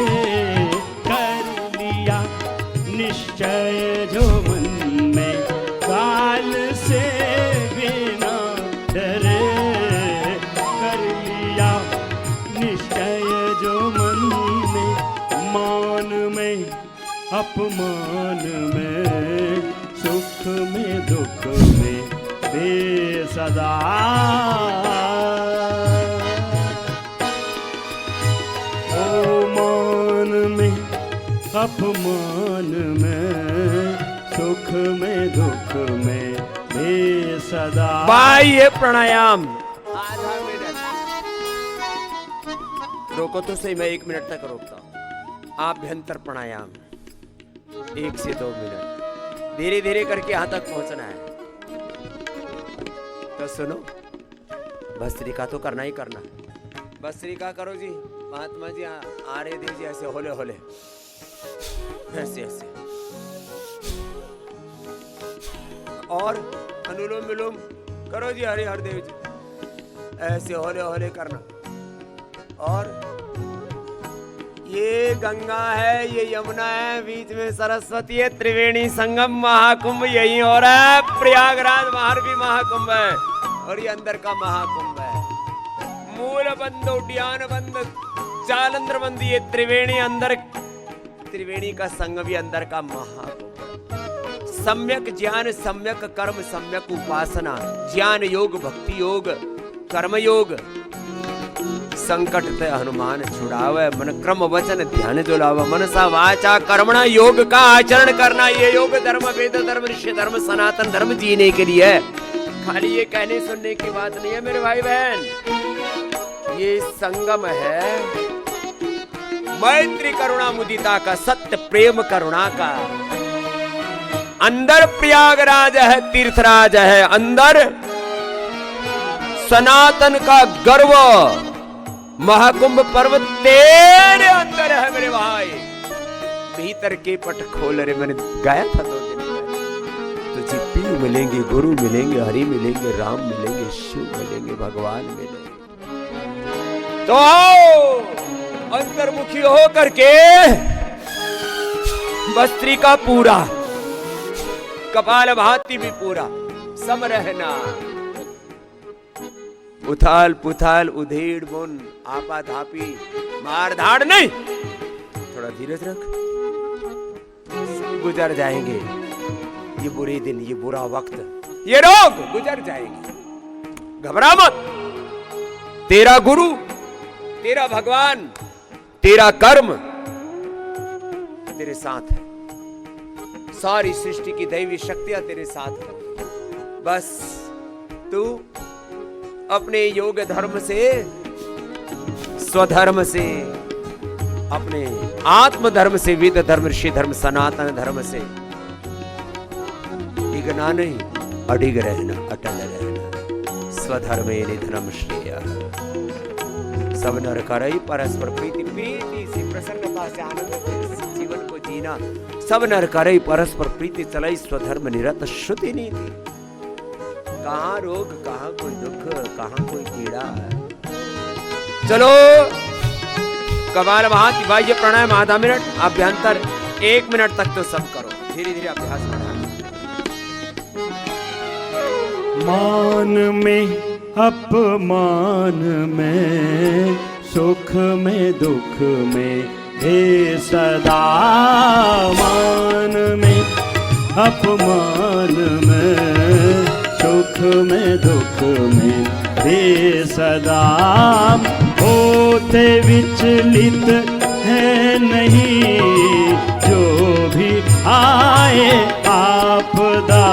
कर लिया निश्चय जो मन में, काल से बिना डरे। कर लिया निश्चय जो मन में, मान में अपमान में, सुख में दुख में बेसदा। ओ मान में अपमान में, सुख में दुख में बेसदा। बाह्य प्राणायाम आधा मिनट रोको तो सही, मैं 1 मिनट तक रोकता हूँ। आभ्यंतर प्राणायाम 1 से 2 मिनट, धीरे धीरे करके यहां तक पहुंचना है। तो सुनो, भस्त्रिका तो करना ही करना। भस्त्रिका करो जी, महात्मा जी आ रहे दीजिए, ऐसे होले होले, ऐसे ऐसे। और अनुलोम विलोम करो जी, हरि हरदेव जी, ऐसे होले होले करना। और ये गंगा है, ये यमुना है, बीच में सरस्वती है, त्रिवेणी संगम महाकुंभ यही हो रहा है। प्रयागराज बाहर भी महाकुंभ है और ये अंदर का महाकुंभ है। मूल बंद, उड्डयन बंद, जालंधर बंद, ये त्रिवेणी अंदर, त्रिवेणी का संगम भी अंदर का महाकुंभ। सम्यक ज्ञान, सम्यक कर्म, सम्यक उपासना, ज्ञान योग, भक्ति योग, कर्म योग। संकट ते हनुमान छुड़ावे, मन क्रम वचन ध्यान जुलावा। मनसा वाचा कर्मणा योग का आचरण करना, ये योग धर्म, वेद धर्म, ऋषि धर्म, सनातन धर्म जीने के लिए है। खाली ये कहने सुनने की बात नहीं है मेरे भाई बहन। ये संगम है, मैत्री करुणा मुदिता का, सत्य प्रेम करुणा का। अंदर प्रयागराज है, तीर्थराज है, अंदर सनातन का गर्व महाकुंभ पर्वत तेरे अंदर है मेरे भाई। भीतर के पट खोल रे, मैंने गाया था 2 दिन पहले। तुझे पीर मिलेंगे, गुरु मिलेंगे, हरि मिलेंगे, राम मिलेंगे, शिव मिलेंगे, भगवान मिलेंगे। तो आओ अंतर्मुखी हो करके बस्त्री का पूरा, कपाल भाती भी पूरा सम रहना। उथाल पुथाल उधेड़ बुन आपा धापी मार धाड़ नहीं, थोड़ा धीरज रख, गुजर जाएंगे ये बुरे दिन, ये बुरा वक्त, ये रोग गुजर जाएंगे। घबरा मत, तेरा गुरु, तेरा भगवान, तेरा कर्म तेरे साथ है, सारी सृष्टि की दैवी शक्तियां तेरे साथ है। बस तू अपने योग धर्म से, स्वधर्म से, अपने आत्म धर्म से, वेद धर्म, ऋषि धर्म, सनातन धर्म से डिगना नहीं, अडिग रहना, अटल रहना। स्वधर्मे निधनम श्रेय। सब नर करई परस्पर प्रीति, प्रीति से, प्रसन्नता से, आनंद से जीवन को जीना। सब नर करई परस्पर प्रीति, चलई स्वधर्म निरत श्रुति नीति। कहाँ रोग, कहाँ कोई दुख, कहाँ कोई पीड़ा है। चलो कपाल भाती, बाह्य प्राणायाम आधा मिनट, अभ्यंतर 1 मिनट तक तो सब करो, धीरे धीरे अभ्यास बढ़ाओ। मान में अपमान में, सुख में दुख में हे सदा। मान में अपमान में, सुख में दुख में हे सदा। होते विचलित है नहीं, जो भी आए आपदा।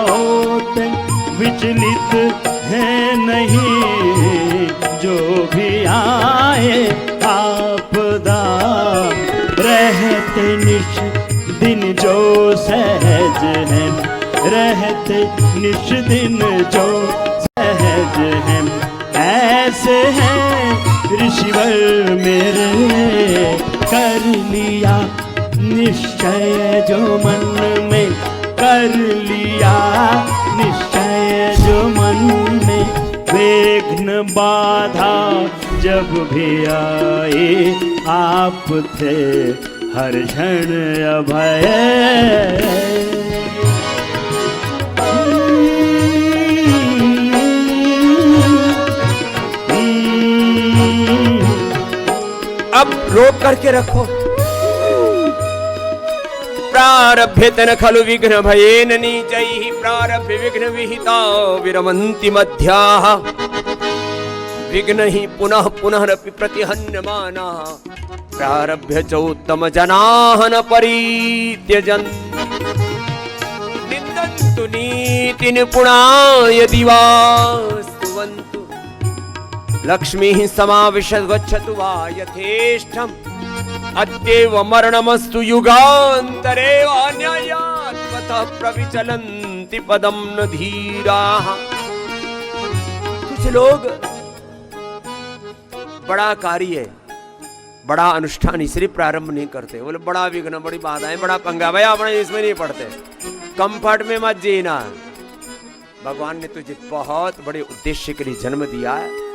होते विचलित है नहीं, जो भी आए आपदा। रहते निश दिन जो सहज है, रहते निश दिन जो सहज है। ऐसे हैं ऋषिवर मेरे, कर लिया निश्चय जो मन में, कर लिया निश्चय जो मन में। विघ्न बाधा जब भी आए, आप थे हर क्षण अभय। अब रोक करके रखो। प्रारभ्य तन खलु विघ्न भयेन नीचैः, प्रारभ्य विघ्न विहिता विरमन्ति मध्याः। विघ्न ही पुनः पुनः प्रतिहन्यमानाः, प्रारभ्य च उत्तम जनाः न परित्यजन्। निन्दन्तु नीति निपुणा यदि वा स्तुवन्तु, लक्ष्मीः समाविशत् गच्छतु वा यथेष्टम्। अद्यैव मरणमस्तु युगान्तरे, अन्यायात्मतः प्रविचलन्ति पदं न धीराः। कुछ लोग बड़ा कार्य, बड़ा अनुष्ठान इसलिए प्रारंभ नहीं करते, बोले बड़ा विघ्न, बड़ी बाधाएं, बड़ा पंगा, भाई अपने इसमें नहीं पड़ते। कंफर्ट में मत जीना। भगवान ने तुझे बहुत बड़े उद्देश्य के लिए जन्म दिया है।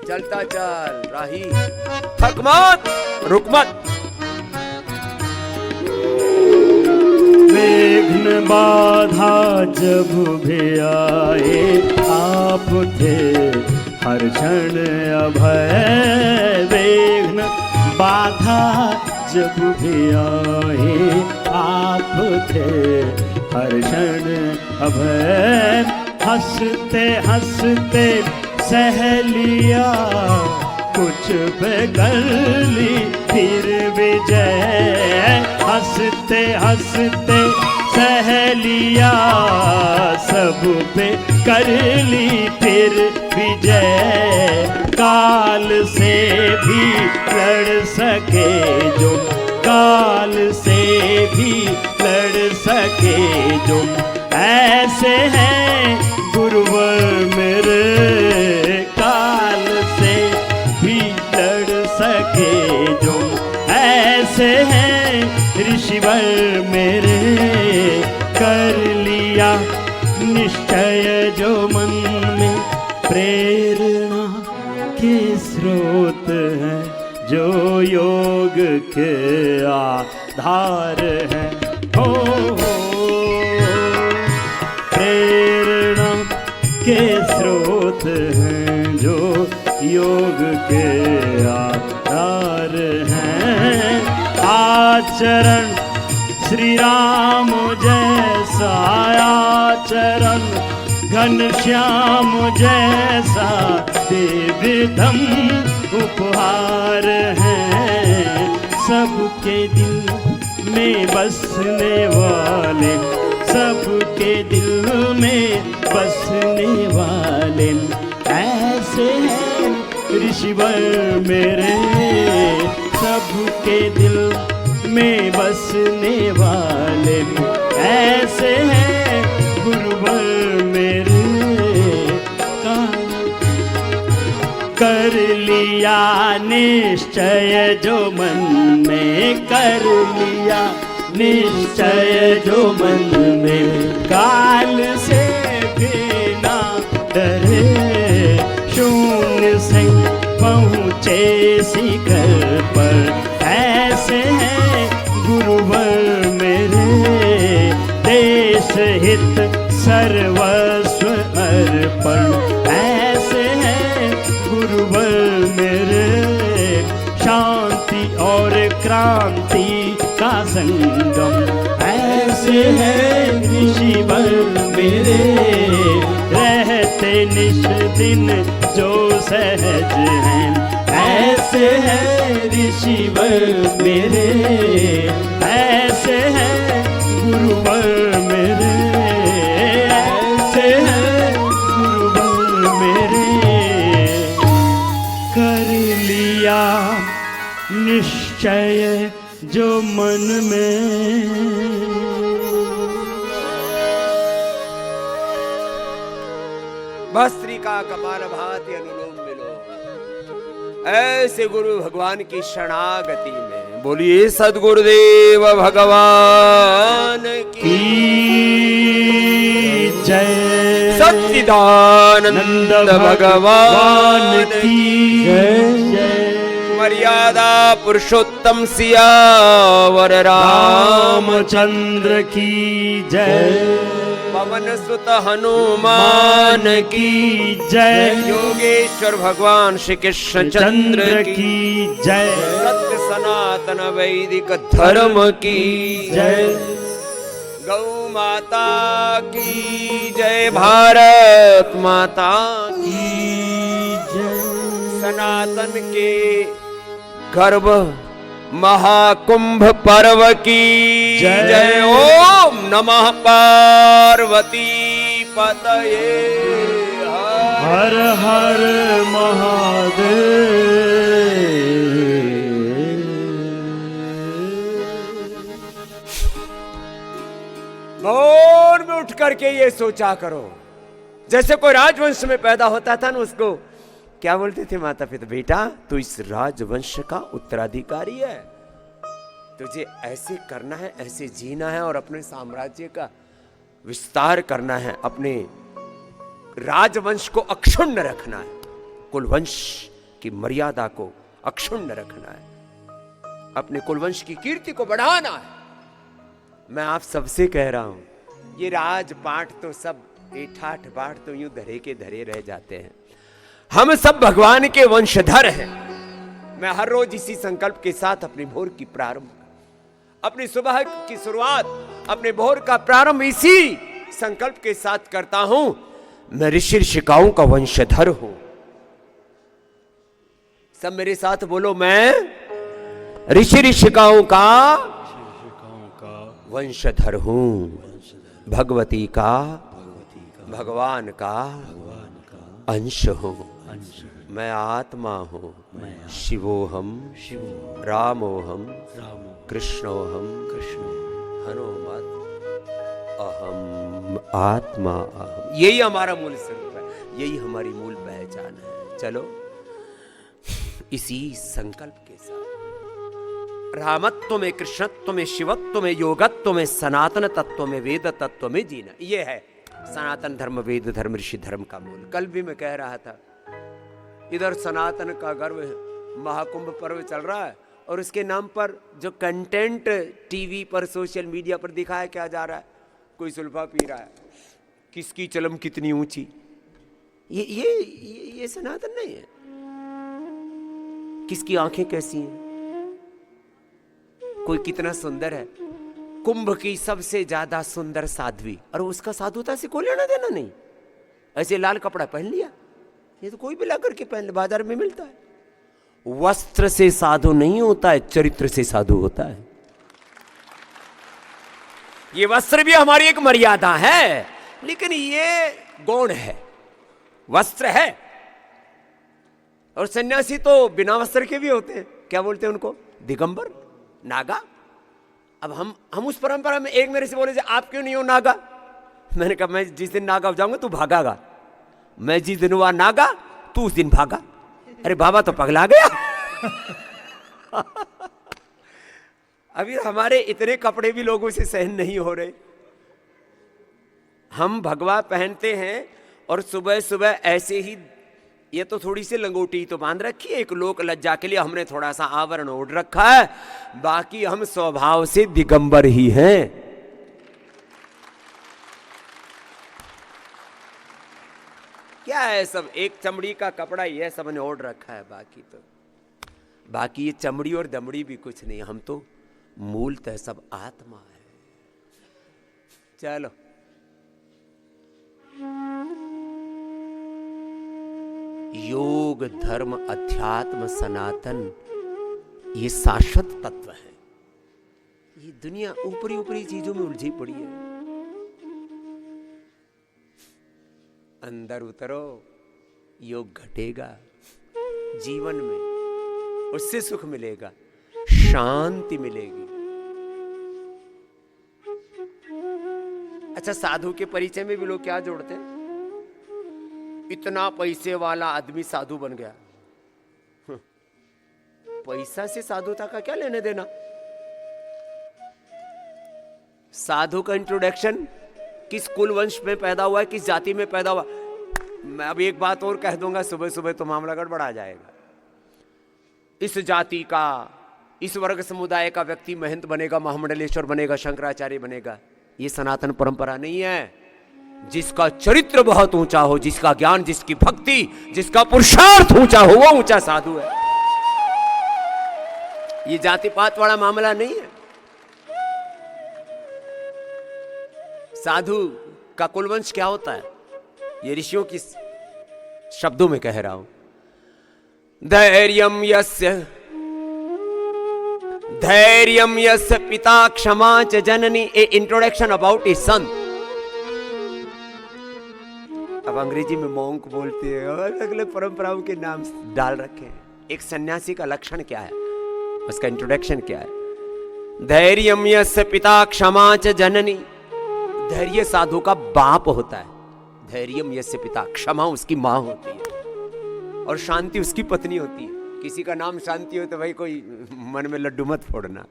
चलता चल राही, थक मत, रुक मत। विघ्न बाधा जब भी आए, आप थे हर क्षण अभय। विघ्न बाधा जब भी आए, आप थे हर क्षण अभय। हंसते हंसते सह लिया, कुछ कर ली फिर विजय। हंसते हंसते सह लिया, सब पे कर ली फिर विजय, काल से भी लड़ सके जो, काल से भी लड़ सके जो, ऐसे हैं गुरुवर मेरे, काल से भी लड़ सके जो, ऐसे हैं ऋषिवर मेरे। कर लिया निश्चय जो मन में, प्रेरणा के स्रोत है जो योग के आधार है। हो प्रेरणा के स्रोत हैं जो योग के आधार हैं। आचरण श्री राम जैसा आचरण, घनश्याम जैसा देवधम उपहार है। सबके दिल में बसने वाले, सबके दिल में बसने वाले, ऐसे हैं ऋषिवर मेरे। सबके दिल में बसने वाले, ऐसे हैं गुरुवर मेरे। कर लिया निश्चय जो मन में, कर लिया निश्चय जो मन में, काल से भी ना डरे, शून्य से पहुँचे शिखर पर, ऐसे हैं गुरुवर मेरे। देश हित सर्वस्व अर्पण, ऐसे हैं गुरुवर मेरे। शांति और क्रांति का संगम, ऐसे हैं ऋषिवर मेरे। रहते निश दिन जो सहज हैं, ऐसे हैं ऋषिवर मेरे। ऐसे हैं गुरुवर मेरे, ऐसे हैं गुरुवर मेरे। कर लिया निश्चय जो मन में, भस्त्रिका कपाल भाति अनुलोम विलोम, ऐसे गुरु भगवान की शरणागति में बोलिए सद्गुरुदेव भगवान की जय। सच्चिदानंद भगवान की जय। मर्यादा पुरुषोत्तम सियावर रामचंद्र की जय। पवन सुत हनुमान की जय। योगेश्वर भगवान श्री कृष्ण चंद्र की जय। सत्य सनातन वैदिक धर्म की जय। गौ माता की जय। भारत माता की जय। सनातन के गर्भ महाकुंभ पर्व की जय। ओम नमः पार्वती पतये। हर हर महादेव। भोर में उठ करके ये सोचा करो, जैसे कोई राजवंश में पैदा होता था ना, उसको क्या बोलते थे माता पिता, बेटा तू इस राजवंश का उत्तराधिकारी है, तुझे ऐसे करना है, ऐसे जीना है और अपने साम्राज्य का विस्तार करना है, अपने राजवंश को अक्षुण्ण रखना है, कुलवंश की मर्यादा को अक्षुण्ण रखना है, अपने कुलवंश की कीर्ति को बढ़ाना है। मैं आप सबसे कह रहा हूं, ये राजपाट तो सब एठाठ बाट तो यूं धरे के धरे रह जाते हैं। हम सब भगवान के वंशधर हैं। मैं हर रोज इसी संकल्प के साथ अपनी भोर की प्रारंभ, अपनी सुबह की शुरुआत, अपने भोर का प्रारंभ इसी संकल्प के साथ करता हूं। मैं ऋषि ऋषिकाओं का वंशधर हूं। सब मेरे साथ बोलो, मैं ऋषि ऋषिकाओं का वंशधर हूं। भगवती का, भगवान का अंश हूँ, मैं आत्मा हूँ, शिवोहम रामोहम कृष्णोहम हनुमत अहम आत्मा अहम। यही हमारा मूल स्वरूप है, यही हमारी मूल पहचान है। चलो इसी संकल्प के साथ रामत्व में, कृष्णत्व में, शिवत्व में, योगत्व में, सनातन तत्व में, वेद तत्व में जीना, ये है सनातन धर्म, वेद धर्म, ऋषि धर्म का मूल। कल भी मैं कह रहा था, इधर सनातन का गर्व महाकुंभ पर्व चल रहा है और उसके नाम पर जो कंटेंट टीवी पर, सोशल मीडिया पर दिखाया क्या जा रहा है, कोई सुल्फा पी रहा है, किसकी चलम कितनी ऊंची, ये सनातन नहीं है। किसकी आंखें कैसी हैं, कोई कितना सुंदर है, कुंभ की सबसे ज्यादा सुंदर साध्वी, और उसका साधुता से कोई लेना देना नहीं। ऐसे लाल कपड़ा पहन लिया, ये तो कोई भी ला करके पहन ले, बाजार में मिलता है। वस्त्र से साधु नहीं होता है, चरित्र से साधु होता है। ये वस्त्र भी हमारी एक मर्यादा है, लेकिन ये गौण है, वस्त्र है। और सन्यासी तो बिना वस्त्र के भी होते हैं, क्या बोलते हैं उनको, दिगंबर, नागा। अब हम उस परंपरा में, एक मेरे से बोले आप क्यों नहीं हो नागा, मैंने कहा मैं जिस दिन नागा हो जाऊंगा तू भागागा, मैं जिस दिन हुआ नागा तू उस दिन भागा। अरे बाबा तो पगला गया। अभी हमारे इतने कपड़े भी लोगों से सहन नहीं हो रहे। हम भगवा पहनते हैं और सुबह सुबह ऐसे ही, ये तो थोड़ी सी लंगोटी तो बांध रखी है, एक लोक लज्जा के लिए हमने थोड़ा सा आवरण ओढ़ रखा है, बाकी हम स्वभाव से दिगंबर ही हैं। क्या है, सब एक चमड़ी का कपड़ा ही है, सबने ओढ़ रखा है, बाकी ये चमड़ी और दमड़ी भी कुछ नहीं, हम तो मूलतः सब आत्मा है। चलो योग, धर्म, अध्यात्म, सनातन, ये शाश्वत तत्व है। ये दुनिया ऊपरी ऊपरी चीजों में उलझी पड़ी है। अंदर उतरो, योग घटेगा जीवन में, उससे सुख मिलेगा, शांति मिलेगी। अच्छा, साधु के परिचय में भी लोग क्या जोड़ते हैं, इतना पैसे वाला आदमी साधु बन गया। पैसा से साधुता का क्या लेने देना। साधु का इंट्रोडक्शन किस कुल वंश में पैदा हुआ है, किस जाति में पैदा हुआ। मैं अब एक बात और कह दूंगा, सुबह सुबह तो मामला गड़बड़ा जाएगा। इस जाति का, इस वर्ग समुदाय का व्यक्ति महंत बनेगा, महामंडलेश्वर बनेगा, शंकराचार्य बनेगा, ये सनातन परंपरा नहीं है। जिसका चरित्र बहुत ऊंचा हो, जिसका ज्ञान, जिसकी भक्ति, जिसका पुरुषार्थ ऊंचा हो, वो ऊंचा साधु है। ये जाति पात वाला मामला नहीं है। साधु का कुलवंश क्या होता है, ये ऋषियों की शब्दों में कह रहा हूं। धैर्यम यस्य पिता क्षमा च जननी, ए इंट्रोडक्शन अबाउट ए सन। अब अंग्रेजी में मॉन्क बोलते हैं और अलग अलग परंपराओं के नाम डाल रखे हैं। एक सन्यासी का लक्षण क्या है, उसका इंट्रोडक्शन क्या है। धैर्यम यस्य पिता क्षमा च जननी, धैर्य साधु का बाप होता है। धैर्यम यस्य पिता, क्षमा उसकी मां होती है और शांति उसकी पत्नी होती है। किसी का नाम शांति हो तो भाई कोई मन में लड्डू मत फोड़ना।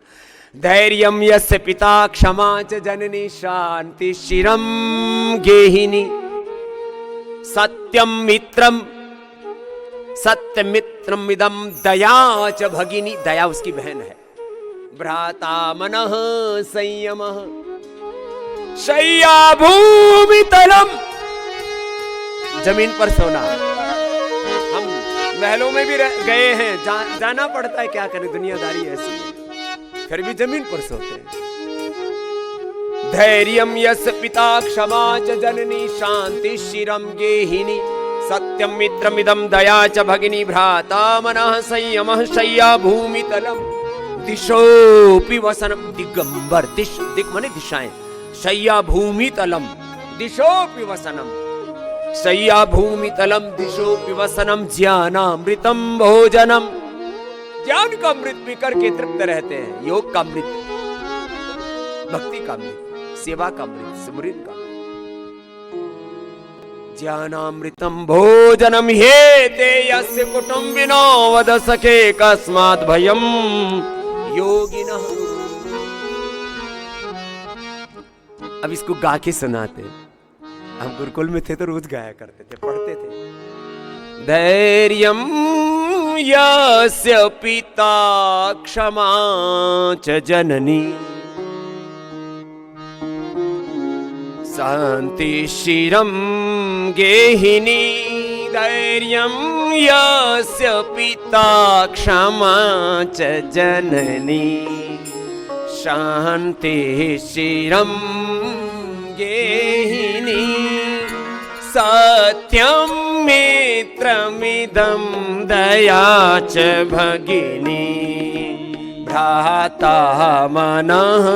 धैर्यम यस्य पिता क्षमा च जननी, शांति शिरम गेहिनी, सत्यम मित्रम, सत्य मित्रम इदम, दया च भगिनी, दया उसकी बहन है। भ्राता मनः संयमः, शय्या भूमि तलम, जमीन पर सोना। हम महलों में भी गए हैं, जाना पड़ता है, क्या करें, दुनियादारी ऐसी है, फिर भी जमीन पर सोते हैं। धैर्यम यस्य पिता क्षमा च जननी, शांति शिरम गेहिनी, सत्यम मित्रमिदम, दया च भगिनी, भ्राता मनः संयमः, शय्या भूमि तलम, दिशोऽपि वसनम, दिगंबर, दिश, दिक माने दिशाएं, शय्या भूमि तलम, दिशोऽपि वसनम, शय्या भूमितलम दिशो विवसनम ज्ञानामृतम भोजनम। ज्ञान का अमृत पीकर के तृप्त रहते हैं। योग का अमृत, भक्ति का अमृत, सेवा का अमृत, स्मृति का अमृत। ज्ञानामृतम भोजनम हे ते यस्य कुटुंबिनो वद सखे कस्मात् भयम योगिनः। अब इसको गा के सुनाते। हम गुरुकुल में थे तो रोज गाया करते थे, पढ़ते थे। धैर्यं यस्य पिता क्षमा च जननी शांति शिरं गेहिनी। धैर्यं यस्य पिता क्षमा च जननी शांति शिरं गेहिनी। सत्यं मित्रमिदं दया च भगिनी। भ्राता मनः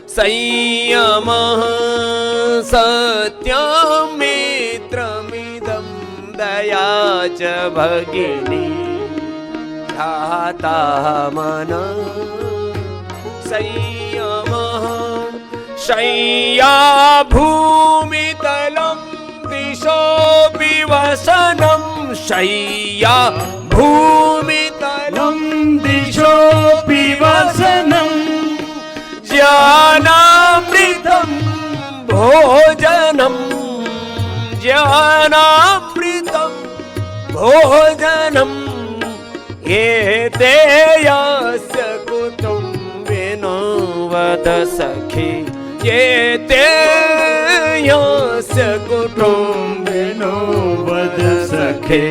संयमः सत्यं मित्रमिदं दया च भगिनी। भ्राता मनः संयमः शय्या भूमितलं दिशो विवसनं। शय्या भूमितलं दिशो विवसनं। ज्ञानामृतं भोजनं। ज्ञानामृतं भोजनं एते यस्य कुटुंबिनो वद सखे। एते यस्य कुटुंबिनो वद सखे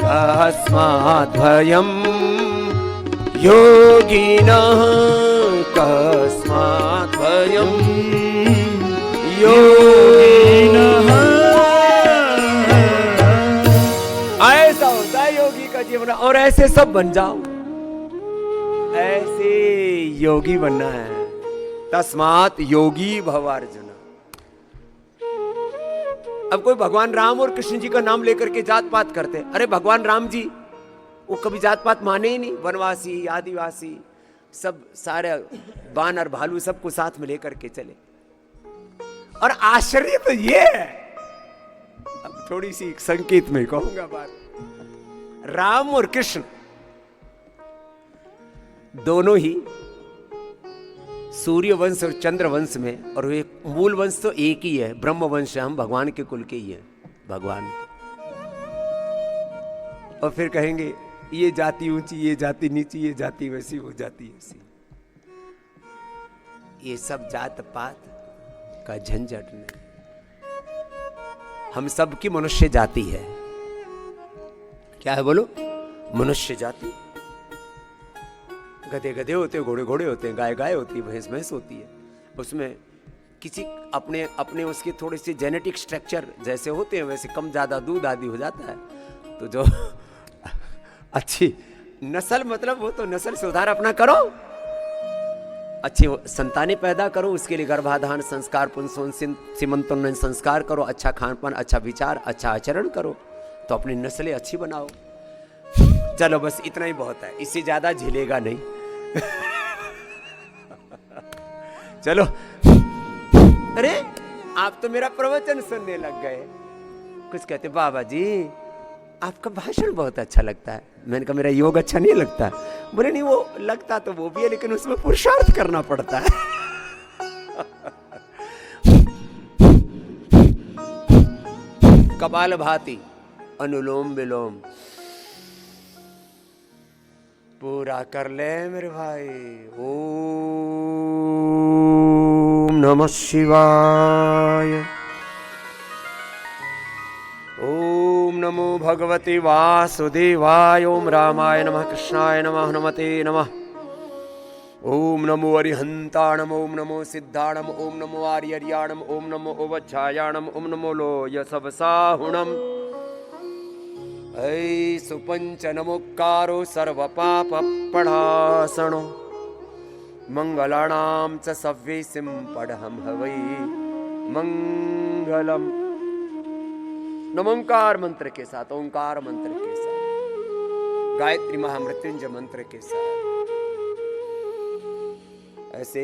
कस्मात् भयं योगिनः। कस्मात् भयं योगिनः। ऐसा होता है योगी का जीवन। और ऐसे सब बन जाओ, ऐसे योगी बनना है। तस्मात् योगी भव अर्जुन। अब कोई भगवान राम और कृष्ण जी का नाम लेकर के जात पात करते। अरे भगवान राम जी वो कभी जात पात माने ही नहीं। वनवासी, आदिवासी, सब सारे बानर भालू सबको साथ में लेकर के चले। और आश्चर्य तो ये है, अब थोड़ी सी संकेत में कहूंगा बात। राम और कृष्ण दोनों ही सूर्य वंश और चंद्र वंश में, और वे मूल वंश तो एक ही है, ब्रह्म वंश है। हम भगवान के कुल के ही हैं, भगवान। और फिर कहेंगे ये जाति ऊंची, ये जाति नीची, ये जाति वैसी, वो जाति ऐसी। ये सब जात पात का झंझट नहीं। हम सब की मनुष्य जाति है। क्या है बोलो? मनुष्य जाति। गधे गधे होते हैं, घोड़े घोड़े होते हैं, गाय गाय होती है, भैंस भैंस होती है। उसमें किसी अपने अपने उसके थोड़े से जेनेटिक स्ट्रक्चर जैसे होते हैं वैसे कम ज़्यादा दूध आदि हो जाता है। तो जो अच्छी नस्ल, मतलब वो तो नस्ल सुधार अपना करो, अच्छी संतानें पैदा करो, उसके लिए गर्भाधान संस्कार, पुंसोन सीमंतोन्नयन संस्कार करो, अच्छा खान पान, अच्छा विचार, अच्छा आचरण करो, तो अपनी नस्लें अच्छी बनाओ। चलो बस इतना ही बहुत है, इससे ज्यादा झेलेगा नहीं। चलो। अरे आप तो मेरा प्रवचन सुनने लग गए। कुछ कहते बाबा जी आपका भाषण बहुत अच्छा लगता है। मैंने कहा मेरा योग अच्छा नहीं लगता। बोले नहीं, वो लगता तो वो भी है, लेकिन उसमें पुरुषार्थ करना पड़ता है। कपाल भाती, अनुलोम विलोम पूरा कर ले मेरे भाई। ओम नमः शिवाय। ओम नमो भगवते वासुदेवाय। ओम रामाय नमः, कृष्णाय नमः, हनुमते नमः। ओम नमो अरिहंताणम, ओम नमो सिद्धाणम, ओम नमो आर्यर्याणम, ओम नमो ओवच्छायाणम, ओम नमो लोयसवसाहुणम। ऐ सुपंच नमोक्कारो सर्वपापप्रणाशनो। मंगलानां च सव्येसिं पढ़हं हवै मंगलम्। नमोंकार मंत्र के साथ, ओंकार मंत्र के साथ, गायत्री महामृत्युंजय मंत्र के साथ ऐसे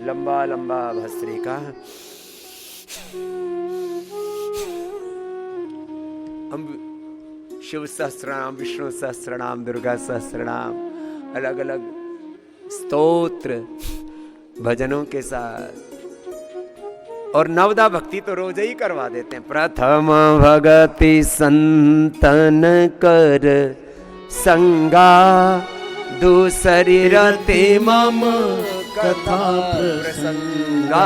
लंबा लंबा भस्त्रिका हम शिव सहस्त्रनाम, विष्णु सहस्त्रनाम, दुर्गा सहस्त्रनाम, अलग अलग स्तोत्र भजनों के साथ और नवदा भक्ति तो रोज ही करवा देते हैं। प्रथम भगति संतन कर संगा, दूसरी रति मम कथा प्रसंगा।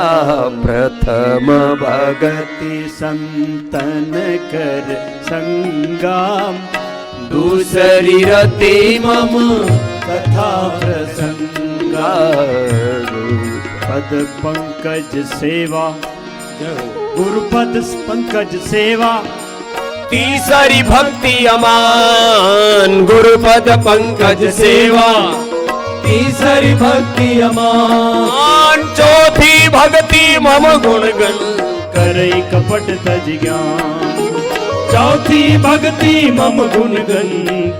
प्रथम भगति संतन कर संगा, दूसरी रति मम कथा प्रसंगा। पद पंकज सेवा, गुरुपद पंकज सेवा, तीसरी भक्ति अमान, गुरुपद पंकज सेवा, तीसरी भक्ति अमान। चौथी भक्ति मम गुणगण, करई कपट तज ज्ञान। चौथी भक्ति मम गुणगण,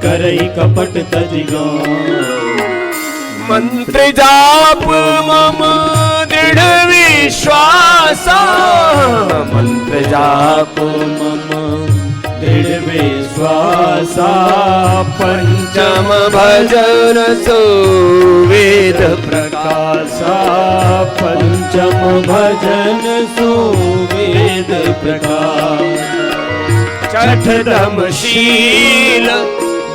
करई कपट तज ज्ञान। मंत्र जाप मम दृढ़ विश्वासा, मंत्र जाप मम दृढ़ विश्वासा। पंचम भजन सो वेद प्रकाशा, पंचम भजन सो वेद प्रकाश। छठम शील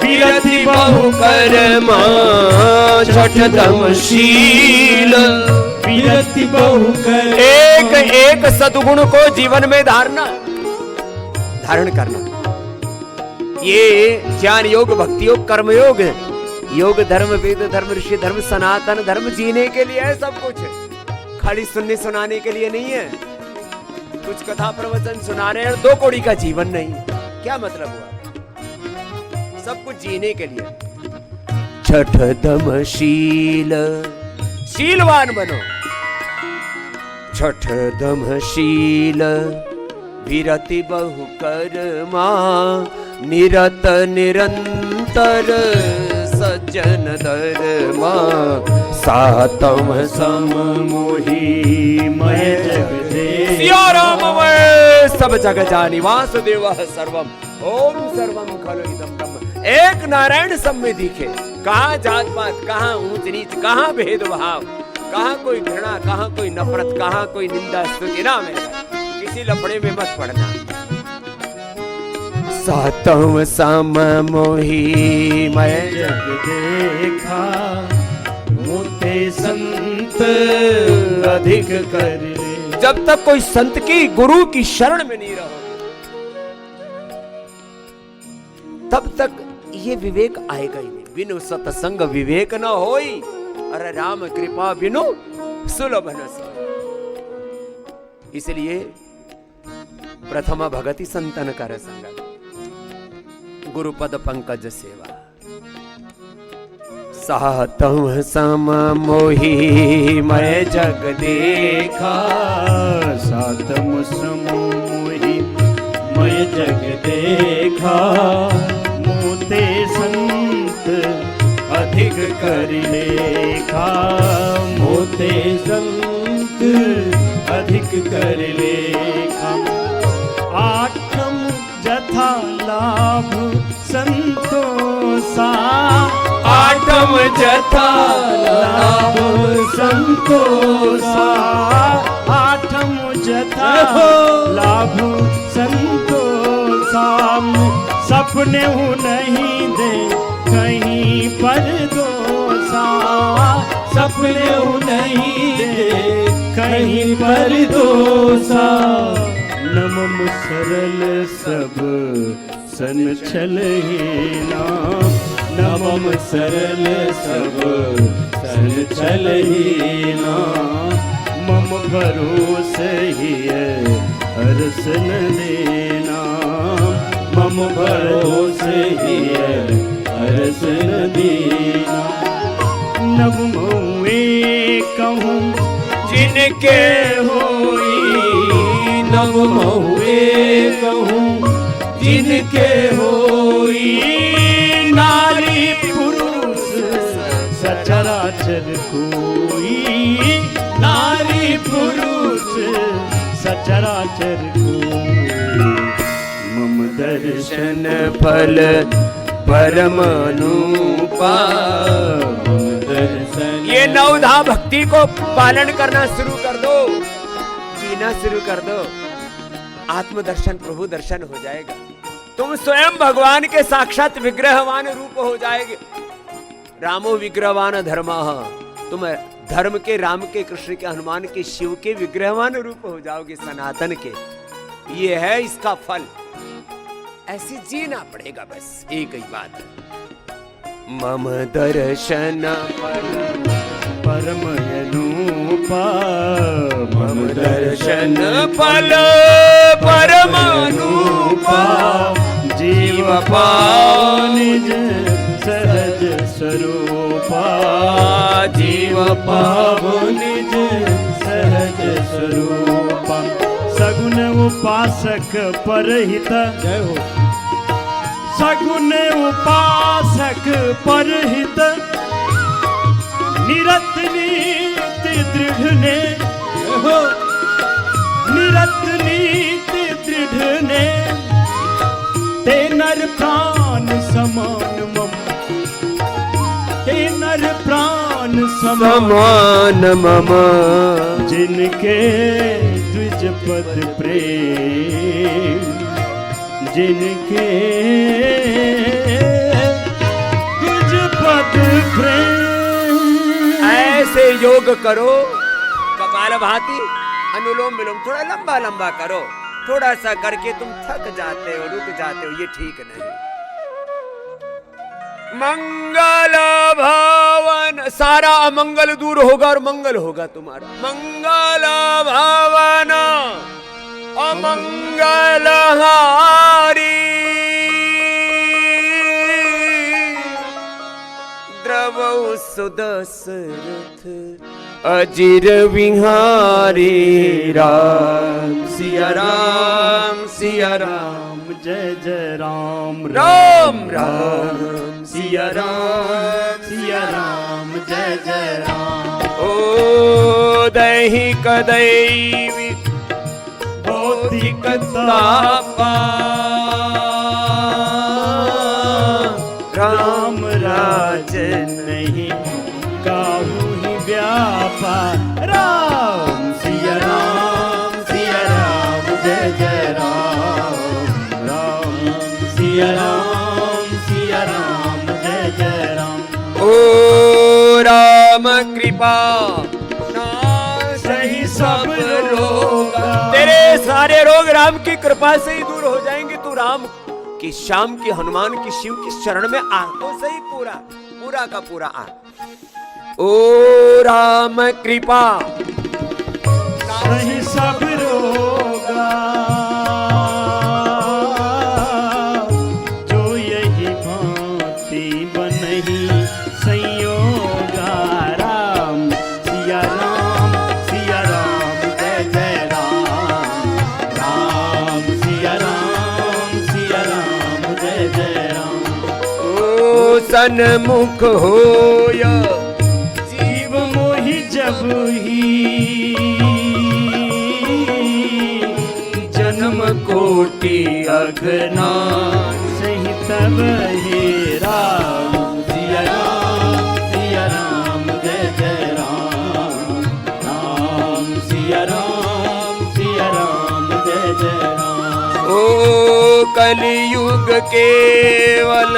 विरति बहु कर्मा, छठम शील विरति बहु कर। एक एक सद्गुण को जीवन में धारण करना, ये ज्ञान योग, भक्ति योग, कर्म योग है। योग धर्म, वेद धर्म, ऋषि धर्म, सनातन धर्म जीने के लिए है सब कुछ, खाली सुनने सुनाने के लिए नहीं है। कुछ कथा प्रवचन सुना रहे हैं, 2 कौड़ी का जीवन नहीं, क्या मतलब हुआ? सब कुछ जीने के लिए। छठम शील, शीलवान बनो। छठम शील विरति बहु कर्मा, निरत निरंतर सज्जन धर्मा। सातम सम मोहि मय जग दे। सिया राम सब जग जानी, वासुदेव सर्वम, ओम सर्वम खलु इदं ब्रह्म। एक नारायण सब में दिखे, कहाँ जात पात, कहाँ ऊंच नीच, कहाँ भेदभाव, कहाँ कोई घृणा, कहाँ कोई नफरत, कहाँ कोई निंदा स्तुति। ना मेरा किसी लफड़े में मत पड़ना। सातम सम मोहि मैं जग देखा, मोते संत अधिक कर ले। जब तक कोई संत की, गुरु की शरण में नहीं रहो, तब तक ये विवेक आएगा ही नहीं। बिनु सत्संग विवेक न होई, अरे राम कृपा बिनु सुलभ न सोई। इसलिए प्रथमा भगति संतन कर संग, गुरुपद पंकज सेवा। सातम सम मोहि मैं जग देखा, सातम सम मोहि मैं जग देखा। मोते संत अधिक कर लेखा, मोते संत अधिक कर लेखा। आठम जथा लाभ संतोषा, आठम जथा लाभ संतोषा। आठम जथा लाभ संतोषा। सपने नहीं दे कहीं पर दोषा, सपने नहीं दे कहीं पर दोषा। नमम सरल सब सन छलहीना, नमम सरल सब सन छलहीना। मम भरोसे ही हरस न देना, मम भरोसे ही हरस न देना। नव मुए कहूँ जिनके होई, नव महुए कहूँ जिनके होई नारी पुरुष सचराचर कोई, नारी पुरुष सचराचर कोई। मम दर्शन फल परम अनुपा, ये नवधा भक्ति को पालन करना शुरू कर दो, जीना शुरू कर दो, आत्मदर्शन प्रभु दर्शन हो जाएगा। तुम स्वयं भगवान के साक्षात विग्रहवान रूप हो जाएंगे। रामो विग्रहवान धर्मः, तुम धर्म के, राम के, कृष्ण के, हनुमान के, शिव के विग्रहवान रूप हो जाओगे, सनातन के। ये है इसका फल, ऐसे जीना पड़ेगा, बस एक ही बात है। मम दर्शन परम अनुपा, मम दर्शन फल परम अनुपा, जीव पाओ निज सहज स्वरूपा, जीव पाओ निज सहज स्वरूपा। सगुन उपासक परहित, जय हो, सगुन उपासक परहित, निरत नीति दृढ़ ने हो, निरत नीति दृढ़ ने, ते नर प्राण समान मम, ते नर प्राण समान मम, जिनके द्विज पद प्रेम, जिनके द्विज पद प्रेम। ऐसे योग करो कपालभाति, अनुलोम विलोम थोड़ा लंबा लंबा करो, थोड़ा सा करके तुम थक जाते हो, रुक जाते हो, ये ठीक नहीं। मंगल भवन, सारा अमंगल दूर होगा और मंगल होगा तुम्हारा। मंगल भवन अमंगल हारी, द्रवौ सुदशरथ अजिर विहारी। राम सिया राम, सिया राम, जय जय राम, राम राम, सिया राम, सिया राम, जय जय राम। ओ दैहिक दैवी भौतिक तापा, राम राज नहीं काहू ही व्यापा। राम सिया राम, सिया राम, जय जय राम, राम सिया राम, सिया राम, जय जय राम। ओ राम कृपा सही सब रोग, तेरे सारे रोग राम की कृपा से ही दूर हो जाएंगे। तू राम की, श्याम की, हनुमान की, शिव की शरण में आ तो सही, पूरा पूरा का पूरा आ। ओ राम कृपा सही सब रोगा, जो यही भांति बनही संयोगा। राम सिया राम, सिया राम, जय जय राम, राम सिया राम, सिया राम, जय जय राम। ओ सन्मुख होया जीव मोहि जब ही, जन्म कोटि अगनान सही तब हे। राम सिया राम, सिया राम, जय जय राम, राम सिया राम, सिया राम, जय जय राम। ओ कलियुग केवल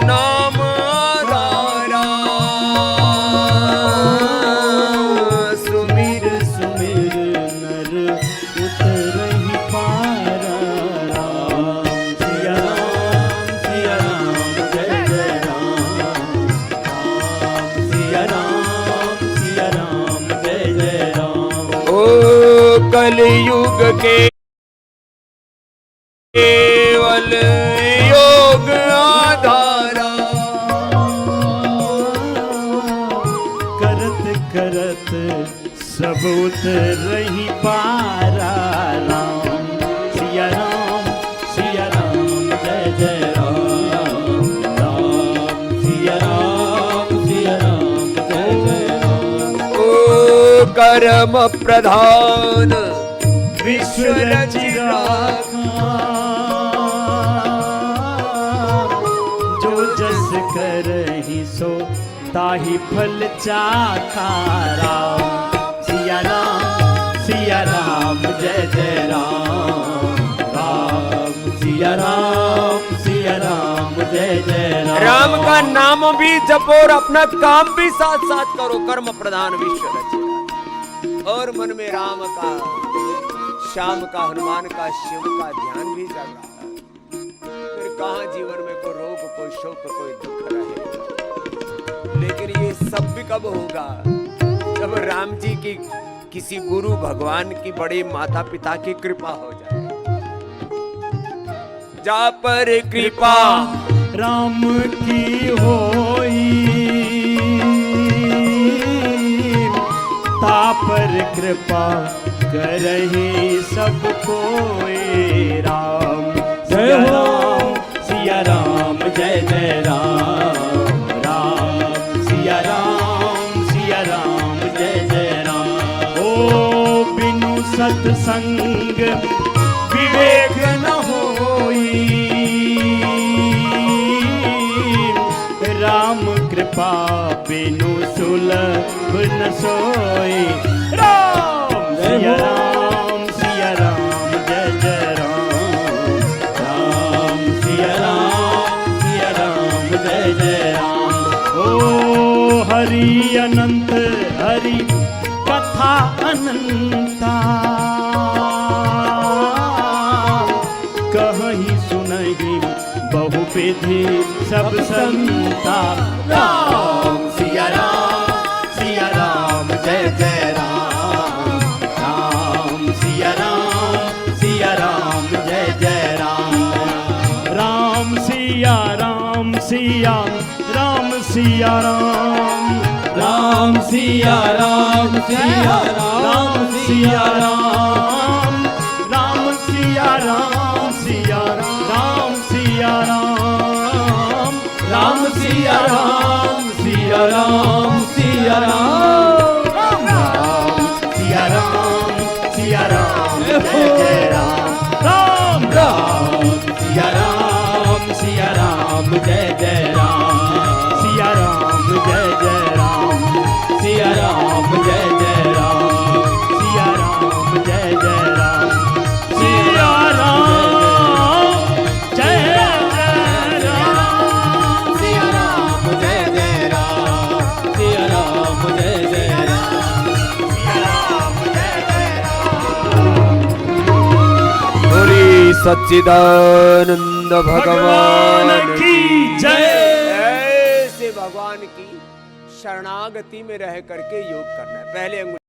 नाम धारा, सुमिर सुमिर नर उतरहि पारा। राम सिया राम, सिया राम, जय जय राम, राम सिया राम, सिया राम, जय जय राम। ओ कलियुग के केवल योग आधारा, करत करत सब उतरहि पारा। राम कर्म प्रधान विश्व रचिरा जो जस करहि सो ताहि फल चाखा। सिया राम जय जय राम, राम सिया राम जय जय राम। राम का नाम भी जपो और अपना काम भी साथ साथ करो। कर्म प्रधान विश्व रचिरा, और मन में राम का, श्याम का, हनुमान का, शिव का ध्यान भी चल रहा है। फिर कहाँ जीवन में कोई रोग, कोई शोक, कोई दुख रहेगा। लेकिन ये सब भी कब होगा? जब राम जी की किसी गुरु भगवान की, बड़े माता पिता की कृपा हो जाए। जा पर कृपा राम की होई, ता पर कृपा करहि सब कोई। राम जय राम, सिया राम जय जय राम, राम सिया राम जय जय राम। ओ बिनु सत्संग विवेक न होई, राम कृपा बिनु सुलभ न सोई। राम सिया राम जय जय राम, राम सिया राम जय जय राम। ओ हरि अनंत हरि कथा अनंता, कहीं सुनहि बहु विधि सब संता। राम सिया राम जय जय राम, राम सिया राम जय जय राम। राम सिया राम, राम सिया राम, राम सिया राम, राम सिया राम, राम सिया राम, राम सिया राम, राम सिया राम, सिया राम, सिया राम, राम सिया राम जय जय राम, राम सिया राम जय जय राम, सिया राम जय जय राम, सिया राम जय जय राम, सिया राम जय जय राम, सिया राम जय जय राम, सिया राम जय जय राम, सिया राम जय जय राम, सिया राम जय जय राम। बोली सच्चिदानंद भगवान की जय। ऐसे भगवान की शरणागति में रह करके योग करना है। पहले